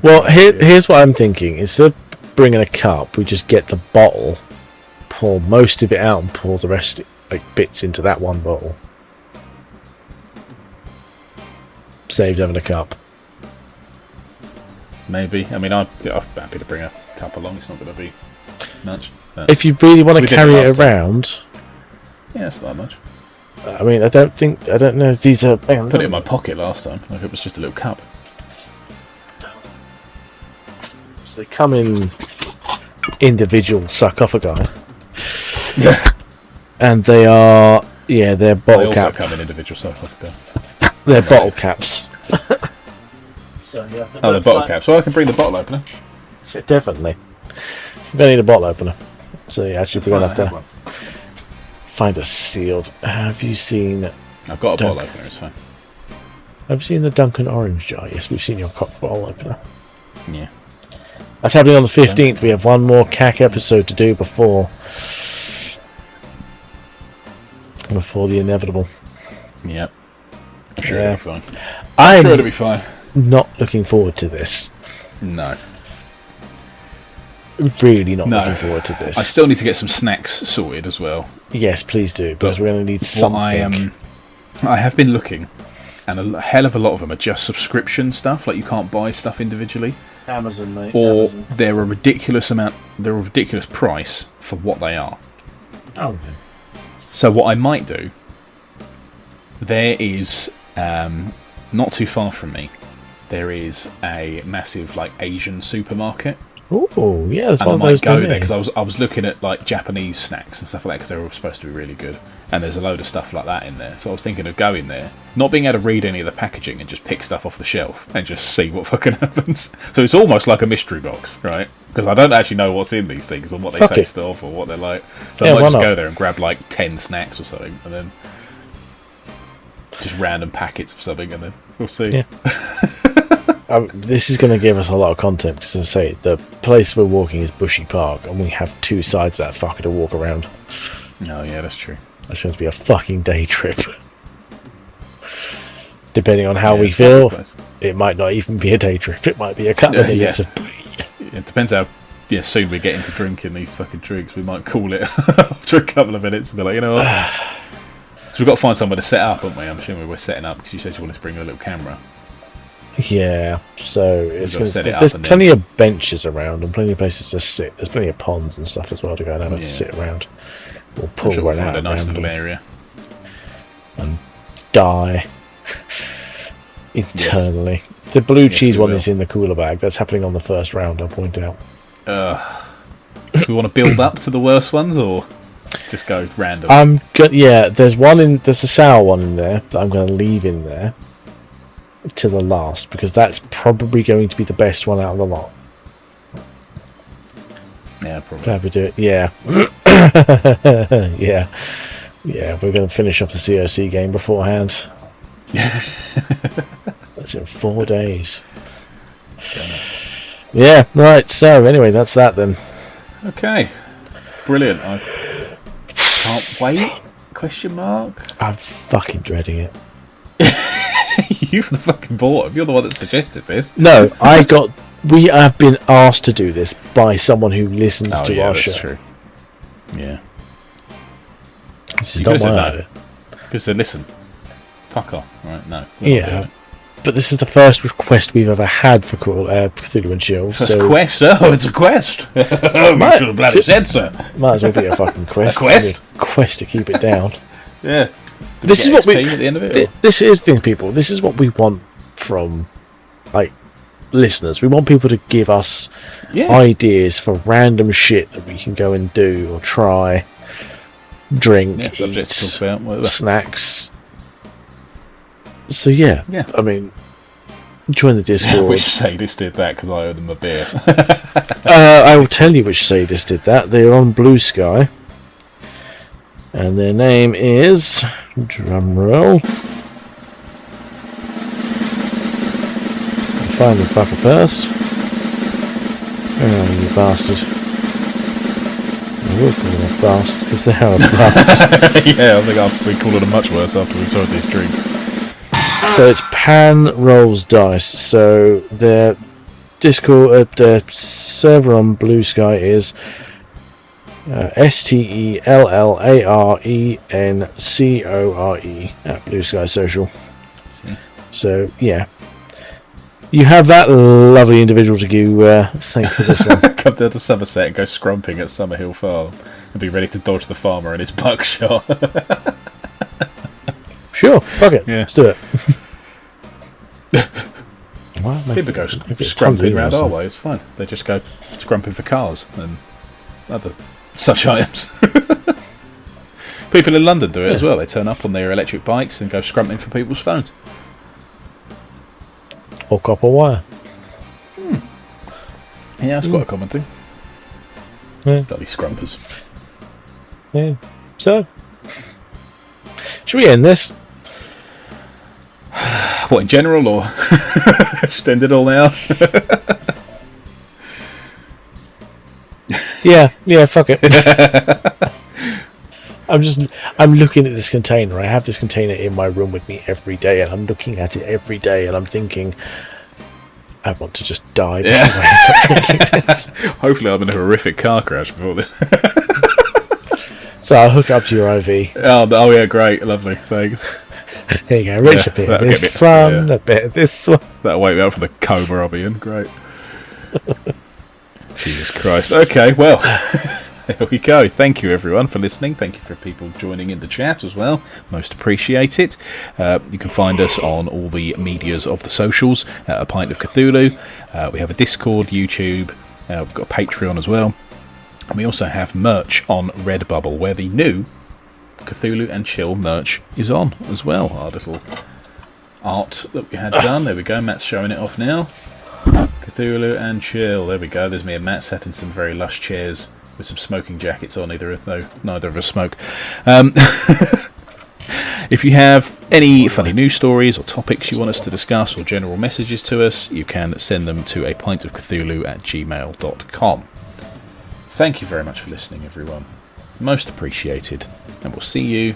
[SPEAKER 2] Well, here's what I'm thinking. Instead of bringing a cup, we just get the bottle, pour most of it out and pour the rest, like bits, into that one bottle. Saved having a cup.
[SPEAKER 1] Maybe. I mean, I'm happy to bring a cup along. It's not going to be much.
[SPEAKER 2] If you really want to carry it around...
[SPEAKER 1] Yeah, it's not much.
[SPEAKER 2] I mean, I don't know if these are...
[SPEAKER 1] I put it in my pocket last time. Like it was just a little cup.
[SPEAKER 2] So they come in individual sarcophagi.
[SPEAKER 1] Yeah.
[SPEAKER 2] And they are... Yeah, they're bottle
[SPEAKER 1] cap.
[SPEAKER 2] cap.
[SPEAKER 1] They also come in individual sarcophagi.
[SPEAKER 2] They're bottle caps.
[SPEAKER 1] So they're bottle caps. Well, I can bring the bottle opener.
[SPEAKER 2] Yeah, definitely. We're going to need a bottle opener. So yeah, actually we're going to have to find a sealed. Have you seen...
[SPEAKER 1] I've got a bottle opener, it's fine.
[SPEAKER 2] Have you seen the Duncan Orange jar? Yes, we've seen your cock bottle opener.
[SPEAKER 1] Yeah.
[SPEAKER 2] That's happening on the 15th. We have one more CAC episode to do before the inevitable.
[SPEAKER 1] Yep. I'm sure it'll be fine.
[SPEAKER 2] I'm
[SPEAKER 1] sure it'll be fine.
[SPEAKER 2] Not looking forward to this.
[SPEAKER 1] No.
[SPEAKER 2] Really not looking forward to this.
[SPEAKER 1] I still need to get some snacks sorted as well.
[SPEAKER 2] Yes, please do, because we're going to need something.
[SPEAKER 1] I have been looking, and a hell of a lot of them are just subscription stuff, like you can't buy stuff individually.
[SPEAKER 2] Amazon, mate.
[SPEAKER 1] Or
[SPEAKER 2] Amazon.
[SPEAKER 1] they're a ridiculous price for what they are.
[SPEAKER 2] Oh.
[SPEAKER 1] So what I might do, there is, not too far from me, there is a massive like Asian supermarket.
[SPEAKER 2] Oh, yeah, there's
[SPEAKER 1] and
[SPEAKER 2] one
[SPEAKER 1] I
[SPEAKER 2] of those
[SPEAKER 1] might go
[SPEAKER 2] down
[SPEAKER 1] there because I was looking at like Japanese snacks and stuff like that because they were supposed to be really good, and there's a load of stuff like that in there. So I was thinking of going there, not being able to read any of the packaging and just pick stuff off the shelf and just see what fucking happens. So it's almost like a mystery box, right? Because I don't actually know what's in these things or what they taste of or what they're like. So I might just go there and grab like 10 snacks or something, and then just random packets of something, and then we'll see.
[SPEAKER 2] Yeah. This is going to give us a lot of content, because as I say, the place we're walking is Bushy Park, and we have two sides of that fucker to walk around.
[SPEAKER 1] Oh yeah, that's true.
[SPEAKER 2] That's going to be a fucking day trip. Depending on how we feel, it might not even be a day trip. It might be a couple of minutes of...
[SPEAKER 1] It depends how soon we get into drinking these fucking drinks. We might call it after a couple of minutes and be like, you know what? So we've got to find somewhere to set up, haven't we? I'm assuming we're setting up because you said you wanted to bring a little camera.
[SPEAKER 2] Yeah, so there's plenty of benches around and plenty of places to sit. There's plenty of ponds and stuff as well to go and have to sit around. We'll pull one out
[SPEAKER 1] a nice little area
[SPEAKER 2] and die internally. Yes. The blue cheese one is in the cooler bag. That's happening on the first round, I'll point out.
[SPEAKER 1] Do we want to build up to the worst ones or just go random?
[SPEAKER 2] There's a sour one in there that I'm going to leave in there to the last, because that's probably going to be the best one out of the lot.
[SPEAKER 1] Yeah, probably.
[SPEAKER 2] Glad we do it. Yeah. Yeah, we're going to finish off the COC game beforehand. That's in 4 days. Yeah, right, so anyway, that's that then.
[SPEAKER 1] Okay. Brilliant. I can't wait. Question mark.
[SPEAKER 2] I'm fucking dreading it.
[SPEAKER 1] You've fucking bought him. You're the one that suggested this.
[SPEAKER 2] No, we have been asked to do this by someone who listens to our show.
[SPEAKER 1] That's true. Yeah.
[SPEAKER 2] This is not my idea.
[SPEAKER 1] Because said, listen, fuck off. Right? No.
[SPEAKER 2] Yeah. But this is the first request we've ever had for Cthulhu and Chill.
[SPEAKER 1] First quest? Oh, it's a quest. You should have bloody said so.
[SPEAKER 2] Might as well be a fucking quest.
[SPEAKER 1] A quest?
[SPEAKER 2] A quest to keep it down.
[SPEAKER 1] Yeah.
[SPEAKER 2] This is what we.
[SPEAKER 1] At the end of it,
[SPEAKER 2] this is the thing, people. This is what we want from, like, listeners. We want people to give us ideas for random shit that we can go and do or try, drink, eat,
[SPEAKER 1] to talk about,
[SPEAKER 2] snacks. So yeah. I mean, join the Discord.
[SPEAKER 1] Which sadist did that because I owe them a beer?
[SPEAKER 2] I will tell you which sadist did that. They're on BlueSky. And their name is... Drumroll. Find the fucker first. Oh, you bastard. I will call them a bastard, because they are a bastard.
[SPEAKER 1] Yeah, I think we call it a much worse after we've tried these drinks.
[SPEAKER 2] So it's Pan Rolls Dice. So their Discord, their server on BlueSky is STELLARENCORE at Blue Sky Social. So, yeah. You have that lovely individual to thank for this one.
[SPEAKER 1] Come down to Somerset and go scrumping at Summerhill Farm and be ready to dodge the farmer and his buckshot.
[SPEAKER 2] Sure, fuck it.
[SPEAKER 1] Yeah.
[SPEAKER 2] Let's do it.
[SPEAKER 1] People go scrumping around our way, it's fine. They just go scrumping for cars and other such items. People in London do it as well. They turn up on their electric bikes and go scrumping for people's phones.
[SPEAKER 2] Or copper wire.
[SPEAKER 1] Yeah, that's quite a common thing.
[SPEAKER 2] Yeah.
[SPEAKER 1] Bloody scrumpers.
[SPEAKER 2] Yeah. So, should we end this?
[SPEAKER 1] What, in general, or just end it all now?
[SPEAKER 2] Yeah, fuck it. I'm looking at this container. I have this container in my room with me every day, and I'm looking at it every day, and I'm thinking, I want to just die before I end up drinking this.
[SPEAKER 1] Hopefully I'm in a horrific car crash before this.
[SPEAKER 2] So I'll hook up to your IV.
[SPEAKER 1] Oh yeah, great, lovely, thanks.
[SPEAKER 2] Here you go, Rich, a bit of this one, a bit of this one.
[SPEAKER 1] That'll wake me up from the coma I'll be in, great. Jesus Christ. Okay, well, there we go. Thank you, everyone, for listening. Thank you for people joining in the chat as well. Most appreciate it. You can find us on all the medias of the socials at A Pint of Cthulhu. We have a Discord, YouTube. We've got a Patreon as well. And we also have merch on Redbubble, where the new Cthulhu and Chill merch is on as well. Our little art that we had done. There we go. Matt's showing it off now. Cthulhu and Chill. There we go. There's me and Matt sat in some very lush chairs with some smoking jackets on, neither of us smoke. If you have any funny news stories or topics you want us to discuss or general messages to us, you can send them to apintofcthulhu@gmail.com. Thank you very much for listening, everyone. Most appreciated. And we'll see you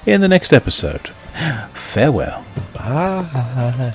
[SPEAKER 1] in the next episode. Farewell.
[SPEAKER 2] Bye.